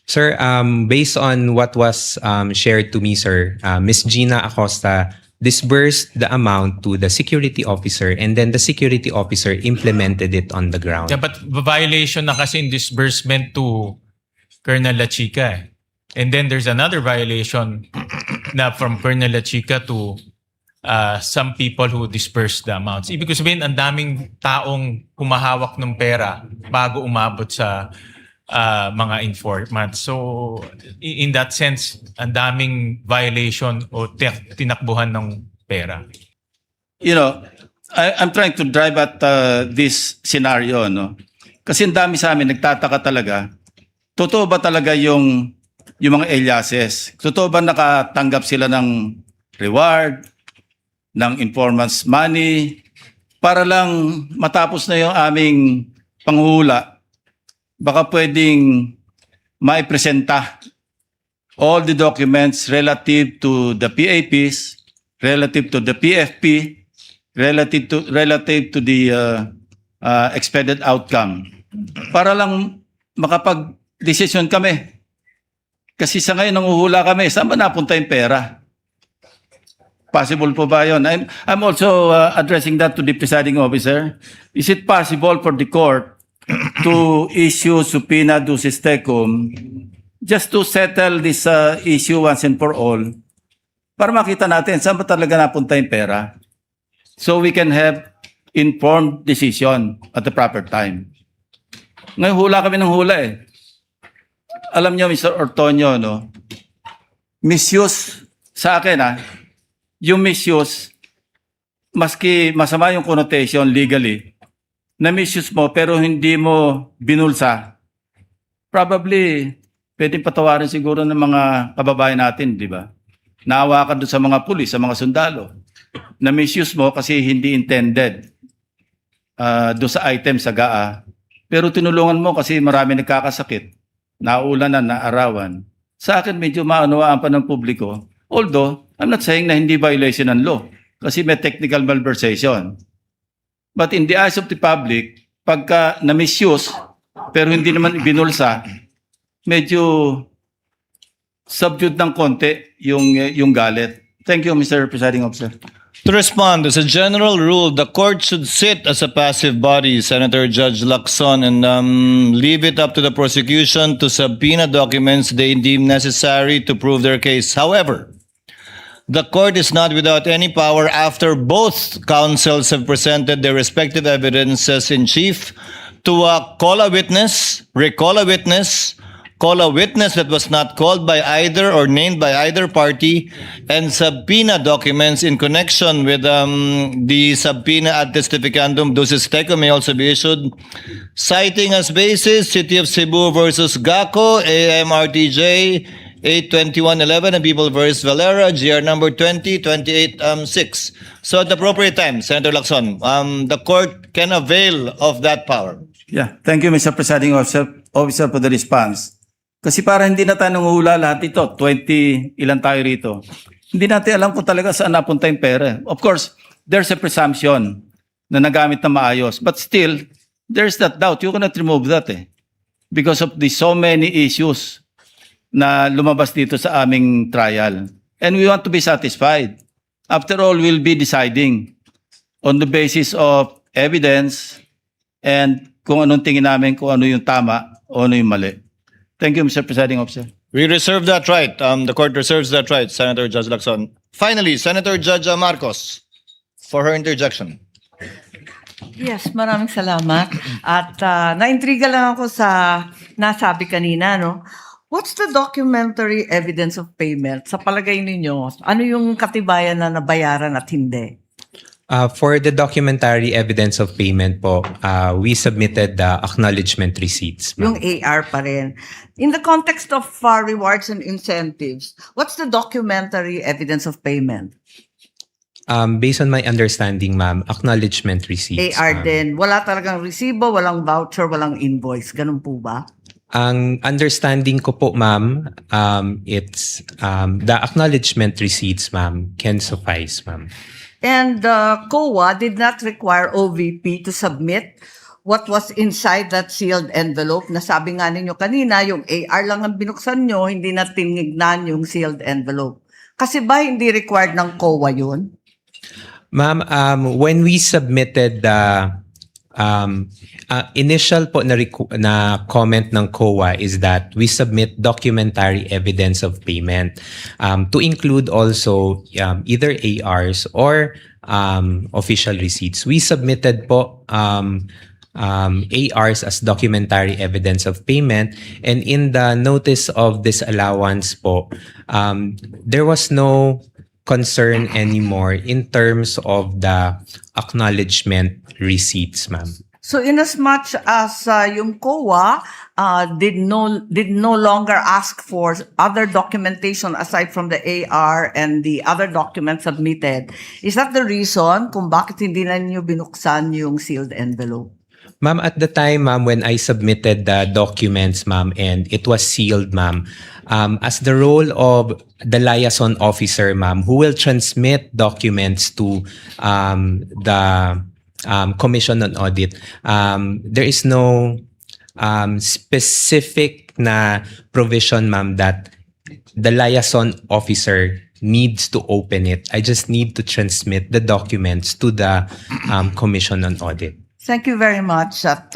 S2: Sir, based on what was shared to me, sir, Ms. Gina Acosta disbursed the amount to the security officer and then the security officer implemented it on the ground.
S10: Yeah, but violation na kasi in disbursement to Colonel La Chica eh. And then there's another violation na from Colonel La Chica to some people who disperse the amounts. Ibig sabihin, ang daming taong humahawak ng pera bago umabot sa mga informants. So, in that sense, ang daming violation o tinakbuhan ng pera.
S3: You know, I'm trying to drive at this scenario, no? Kasi ang dami sa amin nagtataka talaga. Totoo ba talaga yung mga aliases? Totoo ba nakatanggap sila ng reward, ng informants money, para lang matapos na yung aming panghuhula? Baka pwedeng maipresenta all the documents relative to the PAPs, relative to the PFP, relative to the expected outcome. Para lang makapag-decision kami. Kasi sa ngayon, nanguhula kami. Saan ba napunta yung pera? Possible po ba yun? I'm also addressing that to the presiding officer. Is it possible for the court to issue subpoena ducis tecum just to settle this issue once and for all para makita natin saan ba talaga napunta yung pera so we can have informed decision at the proper time. Ngayon hula kami ng hula eh. Alam niyo, Mr. Ortonio, no? Misuse sa akin, yung misuse, maski masama yung connotation legally, na misuse mo pero hindi mo binulsa, probably pwedeng patawarin siguro ng mga kababayan natin, di ba? Naawa ka doon sa mga pulis, sa mga sundalo. Na misuse mo kasi hindi intended doon sa item sa GAA. Pero tinulungan mo kasi marami nagkakasakit. Naulanan, naarawan. Sa akin medyo maunawaan pa ng publiko. Although, I'm not saying na hindi violation ng law kasi may technical malversation. But in the eyes of the public, pagka na-misuse pero hindi naman ibinulsa, medyo subdued ng konti yung galit. Thank you, Mr. Presiding Officer.
S6: To respond, as a general rule, the court should sit as a passive body, Senator Judge Lacson, and leave it up to the prosecution to subpoena documents they deem necessary to prove their case. However, the court is not without any power after both counsels have presented their respective evidences in chief to call a witness, recall a witness, call a witness that was not called by either or named by either party, and subpoena documents in connection with the subpoena ad testificandum ducis tecum may also be issued, citing as basis City of Cebu versus GACO, AMRTJ 82111, and People versus Valera, GR number 2028-6. So at the appropriate time, Senator Lacson, the court can avail of that power.
S3: Yeah, thank you, Mr. Presiding Officer, for the response. Kasi para hindi na tayo nanguhula lahat ito, 20 ilan tayo rito. Hindi natin alam kung talaga saan napunta yung pera. Of course, there's a presumption na nagamit na maayos. But still, there's that doubt. You cannot remove that because of the so many issues na lumabas dito sa aming trial. And we want to be satisfied. After all, we'll be deciding on the basis of evidence and kung anong tingin namin, kung ano yung tama o ano yung mali. Thank you, Mr. Presiding Officer.
S6: We reserve that right. The court reserves that right, Senator Judge Lacson. Finally, Senator Judge Marcos for her interjection.
S13: Yes, maraming salamat. At naintriga lang ako sa nasabi kanina, no? What's the documentary evidence of payment? Sa palagay ninyo, ano yung katibayan na nabayaran at hindi?
S2: For the documentary evidence of payment po, we submitted the acknowledgement receipts.
S13: Yung AR pa rin. In the context of rewards and incentives, what's the documentary evidence of payment?
S2: Based on my understanding, ma'am, acknowledgement receipts.
S13: AR
S2: ma'am.
S13: din. Wala talagang resibo, walang voucher, walang invoice. Ganun po ba?
S2: Ang understanding ko po, ma'am, it's the acknowledgement receipts, ma'am, can suffice, ma'am.
S13: And COA did not require OVP to submit what was inside that sealed envelope. Nasabi nga ninyo kanina, yung AR lang ang binuksan nyo, hindi na tinignan yung sealed envelope. Kasi ba hindi required ng COA yun?
S2: Ma'am, when we submitted the initial po na comment ng COA is that we submit documentary evidence of payment to include also either ARs or official receipts. We submitted po ARs as documentary evidence of payment, and in the notice of disallowance po, there was no concern anymore in terms of the acknowledgement receipts, ma'am.
S13: So inasmuch as yung COA did no longer ask for other documentation aside from the AR and the other documents submitted, is that the reason kung bakit hindi na niyo binuksan yung sealed envelope?
S2: Ma'am, at the time, ma'am, when I submitted the documents, ma'am, and it was sealed, ma'am, as the role of the liaison officer, ma'am, who will transmit documents to the Commission on Audit, there is no specific na provision, ma'am, that the liaison officer needs to open it. I just need to transmit the documents to the Commission on Audit.
S13: Thank you very much. At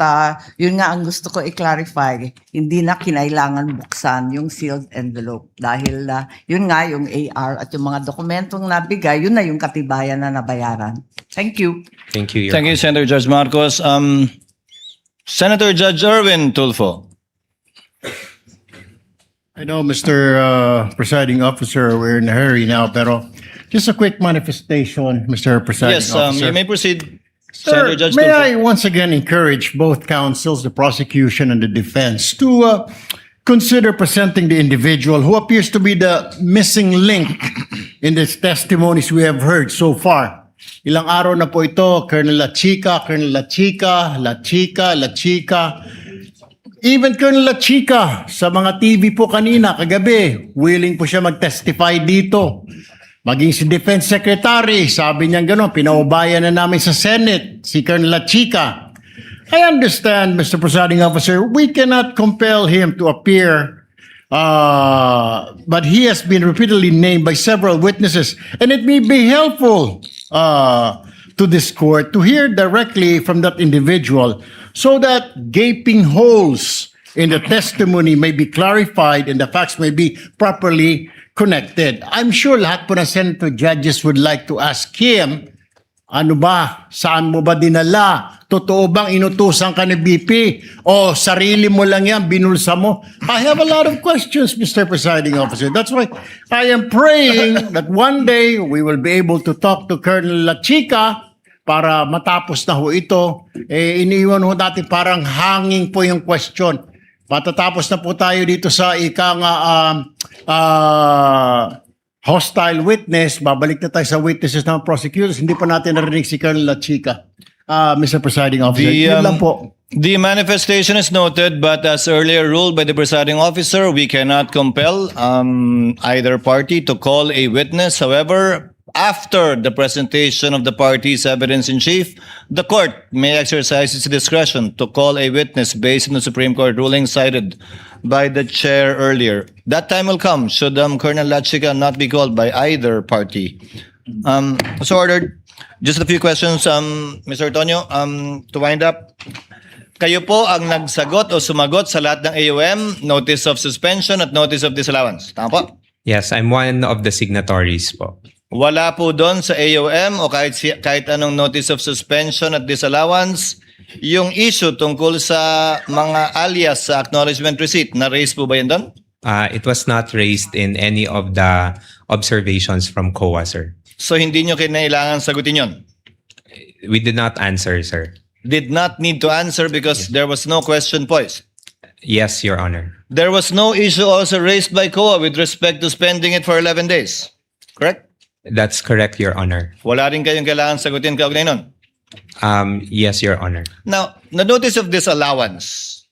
S13: yun nga ang gusto ko i-clarify. Hindi na kinailangan buksan yung sealed envelope dahil yun nga yung AR at yung mga dokumentong nabigay, yun na yung katibayan na nabayaran. Thank you.
S2: Thank you, Your
S6: Thank you, Senator Judge Marcos. Senator Judge Erwin Tulfo.
S8: I know, Mr. Presiding Officer, we're in a hurry now, pero just a quick manifestation, Mr. Presiding
S6: Yes,
S8: Officer.
S6: you may proceed.
S8: Sir,
S6: Senator Judge
S8: may
S6: Tulfo.
S8: I once again encourage both counsels, the prosecution and the defense, to consider presenting the individual who appears to be the missing link in the testimonies we have heard so far. Ilang araw na po ito, Colonel La Chica, even Colonel La Chica sa mga TV po kanina, kagabi, willing po siya mag-testify dito. Maging si Defense Secretary, sabi niya gano'n, pinaubayan na namin sa Senate, si Colonel La Chica. I understand, Mr. Presiding Officer, we cannot compel him to appear, but he has been repeatedly named by several witnesses, and it may be helpful to this court to hear directly from that individual so that gaping holes in the testimony may be clarified and the facts may be properly connected. I'm sure lahat po ng Senator judges would like to ask him, ano ba? Saan mo ba dinala? Totoo bang inutusan ka ni BP? O sarili mo lang yan, binulsa mo? I have a lot of questions, Mr. Presiding Officer. That's why I am praying that one day we will be able to talk to Colonel La Chica para matapos na ho ito. Iniiwan ho natin parang hanging po yung question. Matatapos na po tayo dito sa hostile witness. Babalik na tayo sa witnesses ng prosecutors. Hindi pa natin narinig si Colonel La Chica. Mr. Presiding Officer, yun lang po.
S6: The manifestation is noted, but as earlier ruled by the presiding officer, we cannot compel either party to call a witness. However, after the presentation of the party's evidence in chief, the court may exercise its discretion to call a witness based on the Supreme Court ruling cited by the chair earlier. That time will come should Colonel La Chica not be called by either party. So ordered. Just a few questions, Mr. Antonio. To wind up, kayo po ang nagsagot o sumagot sa lahat ng AUM, notice of suspension at notice of disallowance. Tama po?
S2: Yes, I'm one of the signatories po.
S6: Wala po doon sa AUM o kahit anong notice of suspension at disallowance, yung issue tungkol sa mga alias sa acknowledgement receipt, na-raise po ba yan doon?
S2: It was not raised in any of the observations from COA, sir.
S6: So hindi nyo kinailangan sagutin yon?
S2: We did not answer, sir.
S6: Did not need to answer because there was no question posed.
S2: Yes, Your Honor.
S6: There was no issue also raised by COA with respect to spending it for 11 days. Correct?
S2: That's correct, Your Honor.
S6: Wala rin kayong kailangan sagutin kaugnay nun.
S2: Yes, Your Honor.
S6: Now, the notice of disallowance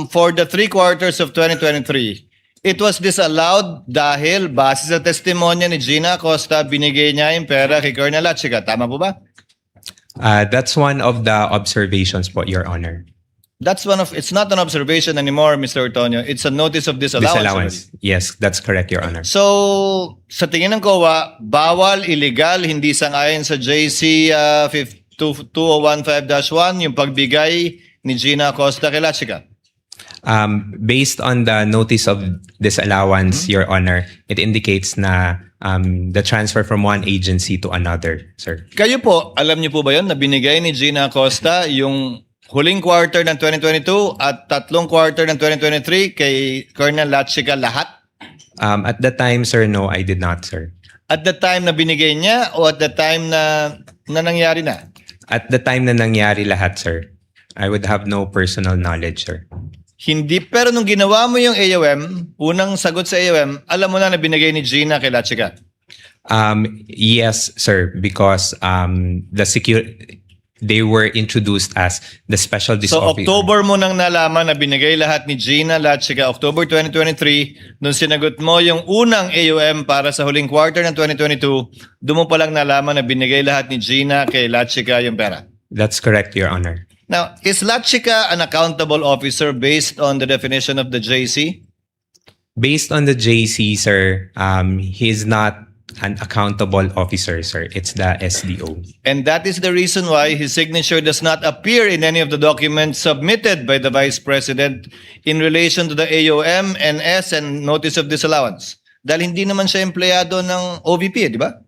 S6: for the 3 quarters of 2023, it was disallowed dahil base sa testimonya ni Gina Acosta, binigay niya yung pera kay Colonel La Chica. Tama po ba?
S2: That's one of the observations po, Your Honor.
S6: It's not an observation anymore, Mr. Antonio. It's a notice of disallowance.
S2: Yes, that's correct, Your Honor.
S6: So, sa tingin ng COA, bawal, illegal, hindi sang-ayon sa JC 2015-1 yung pagbigay ni Gina Acosta kay La Chica.
S2: Based on the notice of disallowance, Your Honor, it indicates na the transfer from one agency to another, sir.
S6: Kayo po, alam niyo po ba yun na binigay ni Gina Acosta yung huling quarter ng 2022 at 3 quarter ng 2023 kay Colonel La Chica lahat?
S2: At the time, sir, no, I did not, sir.
S6: At the time na binigay niya o at the time na nangyari na?
S2: At the time na nangyari lahat, sir. I would have no personal knowledge, sir.
S6: Hindi, pero nung ginawa mo yung AUM, unang sagot sa AUM, alam mo na binigay ni Gina kay La Chica?
S2: Yes, sir, because they were introduced as the special
S6: So
S2: officer.
S6: October mo nang nalaman na binigay lahat ni Gina La Chica, October 2023, nung sinagot mo yung unang AUM para sa huling quarter ng 2022, doon mo palang nalaman na binigay lahat ni Gina kay La Chica yung pera.
S2: That's correct, Your Honor.
S6: Now, is La Chica an accountable officer based on the definition of the JC?
S2: Based on the JC, sir, he is not an accountable officer, sir. It's the SDO.
S6: And that is the reason why his signature does not appear in any of the documents submitted by the Vice President in relation to the AUM, NS, and Notice of Disallowance. Dahil hindi naman siya empleyado ng OVP, di ba?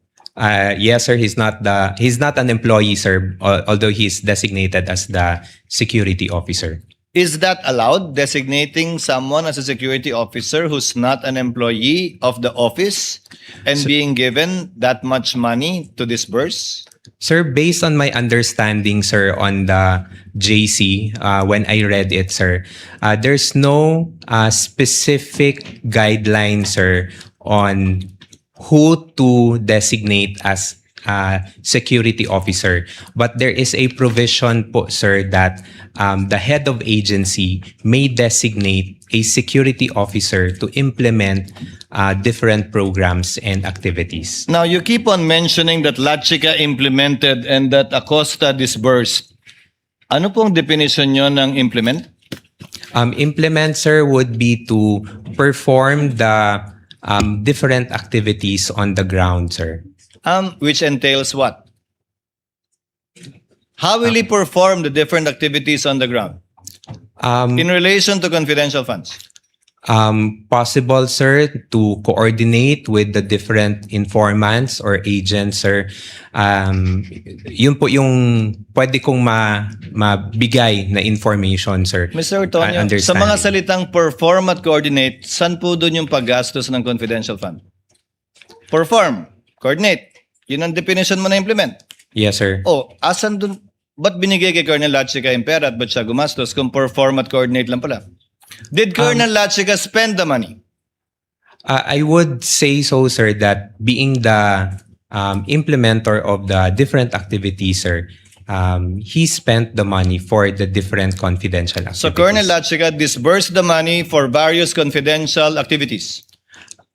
S2: Yes, sir. He's not an employee, sir, although he's designated as the security officer.
S6: Is that allowed, designating someone as a security officer who's not an employee of the office and being given that much money to disburse?
S2: Sir, based on my understanding, sir, on the JC, when I read it, sir, there's no specific guideline, sir, on who to designate as security officer. But there is a provision po, sir, that the head of agency may designate a security officer to implement different programs and activities.
S6: Now, you keep on mentioning that La Chica implemented and that Acosta disbursed. Ano pong definition nyo ng implement?
S2: Implement, sir, would be to perform the different activities on the ground, sir.
S6: Which entails what? How will he perform the different activities on the ground in relation to confidential funds?
S2: Possible, sir, to coordinate with the different informants or agents, sir. Yun po yung pwede kong mabigay na information, sir.
S6: Mr. Ortonio, sa mga salitang perform at coordinate, saan po doon yung paggastos ng confidential fund? Perform, coordinate. Yun ang definition mo na implement.
S2: Yes, sir.
S6: Oh, asan doon? Ba't binigay kay Colonel Lachica yung pera at ba't siya gumastos kung perform at coordinate lang pala? Did Colonel Lachica spend the money?
S2: I would say so, sir, that being the implementer of the different activities, sir, he spent the money for the different confidential activities.
S6: So Colonel Lachica disbursed the money for various confidential activities.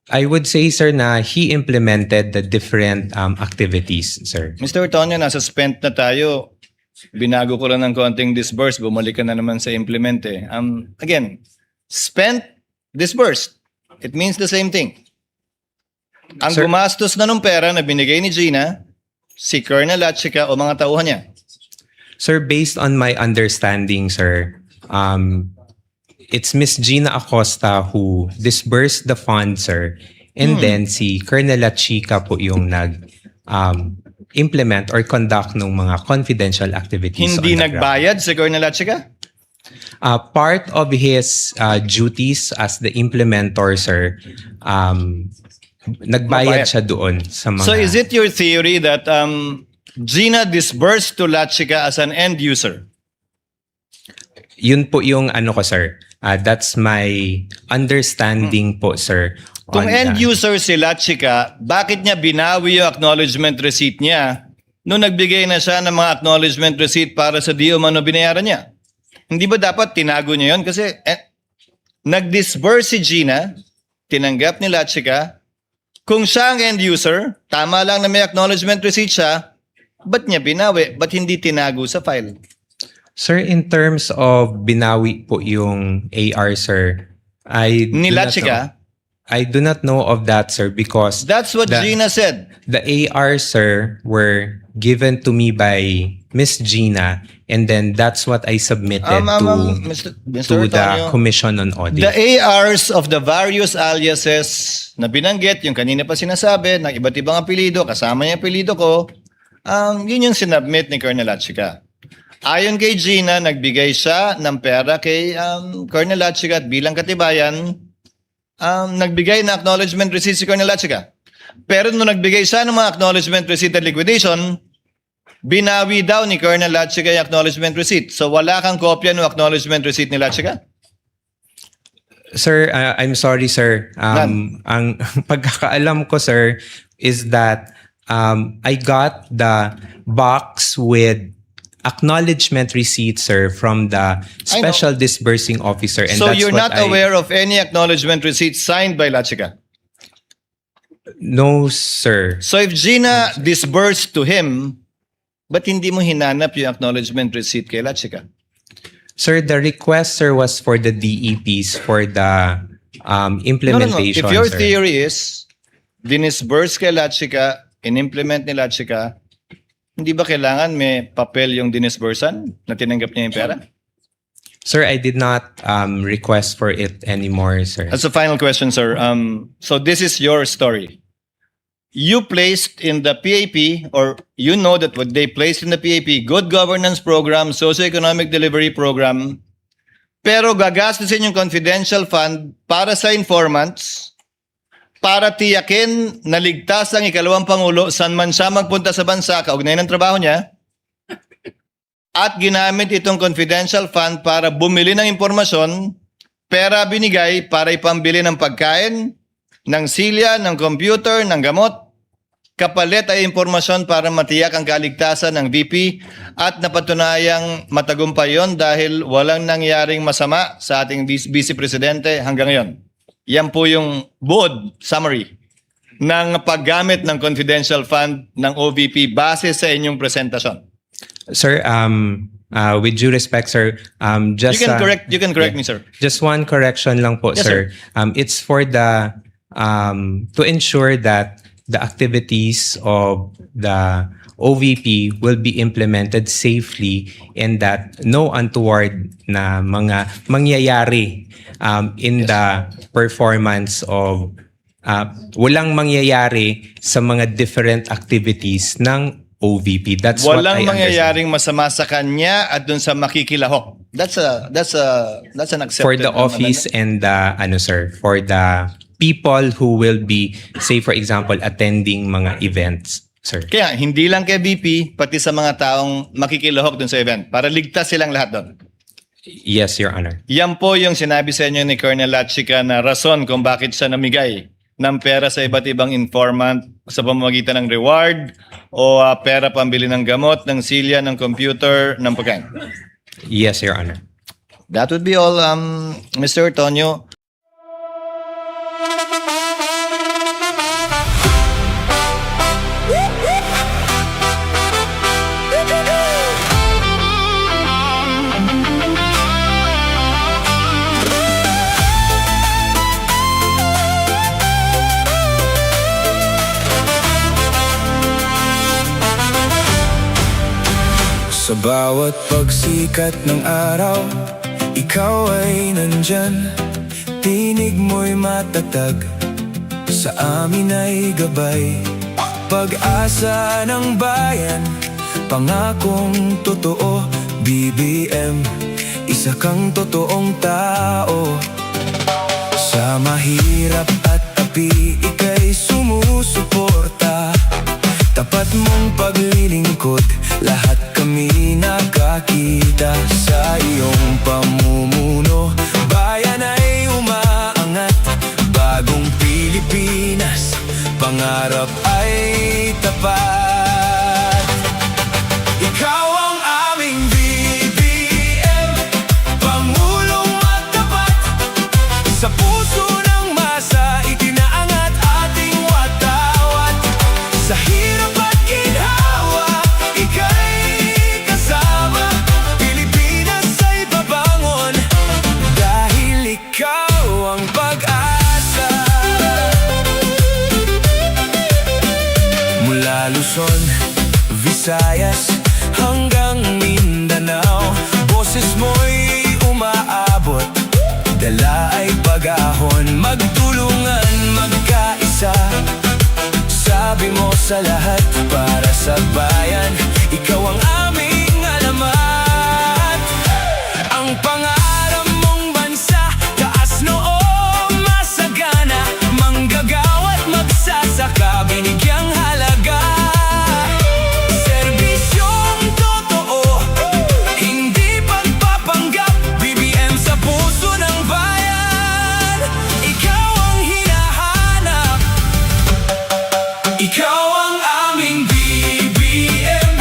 S2: I would say, sir, na he implemented the different activities, sir.
S6: Mr. Ortonio, nasa spent na tayo. Binago ko lang ng konting disburse, bumalik ka na naman sa implement eh. Again, spent, disbursed. It means the same thing. Ang
S2: Sir,
S6: gumastos na nung pera na binigay ni Gina, si Colonel Lachica o mga tauhan niya.
S2: Sir, based on my understanding, sir, it's Miss Gina Acosta who disbursed the funds, sir. And then si Colonel Lachica po yung implement or conduct ng mga confidential activities
S6: Hindi
S2: on the
S6: nagbayad si Colonel Lachica?
S2: part of his duties as the implementer, sir, nagbayad siya doon sa mga...
S6: So is it your theory that Gina disbursed to Lachica as an end user?
S2: Yun po yung ano ko, sir. That's my understanding po, sir.
S6: Kung
S2: on
S6: end
S2: that.
S6: user si Lachica, bakit niya binawi yung acknowledgement receipt niya nung nagbigay na siya ng mga acknowledgement receipt para sa di umano binayaran niya? Hindi ba dapat tinago niya yun? Kasi nag-disburse si Gina, tinanggap ni Lachica. Kung siya ang end user, tama lang na may acknowledgement receipt siya, ba't niya binawi? Ba't hindi tinago sa file?
S2: Sir, in terms of binawi po yung AR, sir,
S6: Ni Lachica?
S2: I do not know of that, sir, because
S6: That's what Gina said.
S2: the AR, sir, were given to me by Miss Gina, and then that's what I submitted
S6: Mr.
S2: to the
S6: Ortonio,
S2: Commission on Audit.
S6: the ARs of the various aliases na binanggit, yung kanina pa sinasabi, ng iba't ibang apelido, kasama yung apelido ko, yun yung sinubmit ni Colonel Lachica. Ayon kay Gina, nagbigay siya ng pera kay Colonel Lachica at bilang katibayan, nagbigay na acknowledgement receipt si Colonel Lachica. Pero nung nagbigay siya ng mga acknowledgement receipt at liquidation, binawi daw ni Colonel Lachica yung acknowledgement receipt. So wala kang kopya ng acknowledgement receipt ni Lachica?
S2: Sir, I'm sorry, sir. Ang pagkakaalam ko, sir, is that I got the box with acknowledgement receipt, sir, from the special disbursing officer. And
S6: So
S2: that's
S6: you're
S2: what
S6: not aware of any acknowledgement receipt signed by Lachica?
S2: No, sir.
S6: So if Gina disbursed to him, ba't hindi mo hinanap yung acknowledgement receipt kay Lachica?
S2: Sir, the request, sir, was for the DEPs for the implementation,
S6: If your
S2: sir.
S6: theory is, dinisburse kay Lachica, in-implement ni Lachica, hindi ba kailangan may papel yung dinisbursan na tinanggap niya yung pera?
S2: Sir, I did not request for it anymore, sir.
S6: As a final question, sir. So this is your story. You placed in the PAP, or you know that what they placed in the PAP, Good Governance Program, Socioeconomic Delivery Program, pero gagastusin yung confidential fund para sa informants, para tiyakin na ligtas ang ikalawang Pangulo saan man siya magpunta sa bansa, kaugnay ng trabaho niya, at ginamit itong confidential fund para bumili ng impormasyon, pera binigay para ipambili ng pagkain, ng silya, ng computer, ng gamot, kapalit ay impormasyon para matiyak ang kaligtasan ng VP at napatunayang matagumpay yon dahil walang nangyaring masama sa ating Vice Presidente hanggang ngayon. Yan po yung buod summary ng paggamit ng confidential fund ng OVP base sa inyong presentasyon.
S2: Sir, with due respect, sir, just
S6: You can correct me, sir.
S2: just one correction lang po,
S6: Yes,
S2: sir. It's for the to ensure that the activities of the OVP will be implemented safely and that no untoward na mga mangyayari in the performance of walang mangyayari sa mga different activities ng OVP. That's what I
S6: Walang
S2: understand.
S6: mangyayaring masama sa kanya at dun sa makikilahok. That's an accepted
S2: For the office and the sir, for the people who will be, say for example, attending mga events, sir.
S6: Kaya hindi lang kay VP, pati sa mga taong makikilahok dun sa event para ligtas silang lahat doon.
S2: Yes, Your Honor.
S6: Yan po yung sinabi sa inyo ni Colonel Lachica na rason kung bakit siya namigay ng pera sa iba't ibang informant sa pamamagitan ng reward o pera pambili ng gamot, ng silya, ng computer, ng pagkain.
S2: Yes, Your Honor.
S6: That would be all, Mr. Tonyo.
S14: Sa bawat pagsikat ng araw, ikaw ay nandyan. Tinig mo'y matatag, sa amin ay gabay. Pag-asa ng bayan, pangakong totoo. BBM, isa kang totoong tao. Sa mahirap at api, ika'y sumusuporta. Tapat mong paglilingkod, lahat kami nakakita. Sa iyong pamumuno, bayan ay umaangat. Bagong Pilipinas, pangarap ay tapat. Ikaw ang aming BBM, pangulong matapat. Sa puso ng masa, itinaangat ating watawat. Sa hirap at ginhawa, ika'y kasama. Pilipinas ay babangon, dahil ikaw ang pag-asa. Mula Luzon, Visayas, hanggang Mindanao, boses mo'y umaabot, dala ay pag-ahon. Magtulungan, magkaisa, sabi mo sa lahat, para sa bayan, ikaw ang aming alamat. Ang pangarap mong bansa, taas noo, masagana, manggagawa't magsasaka, binigyang halaga. Serbisyong totoo, hindi pagpapanggap. BBM sa puso ng bayan, ikaw ang hinahanap. Ikaw ang aming BBM,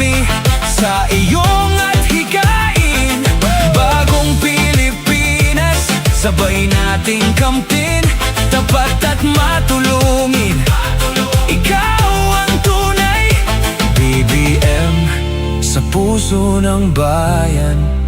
S14: kami sa iyong at hikain. Bagong Pilipinas, sabay nating kamtin, tapat at matulungin. Ikaw ang tunay, BBM, sa puso ng bayan.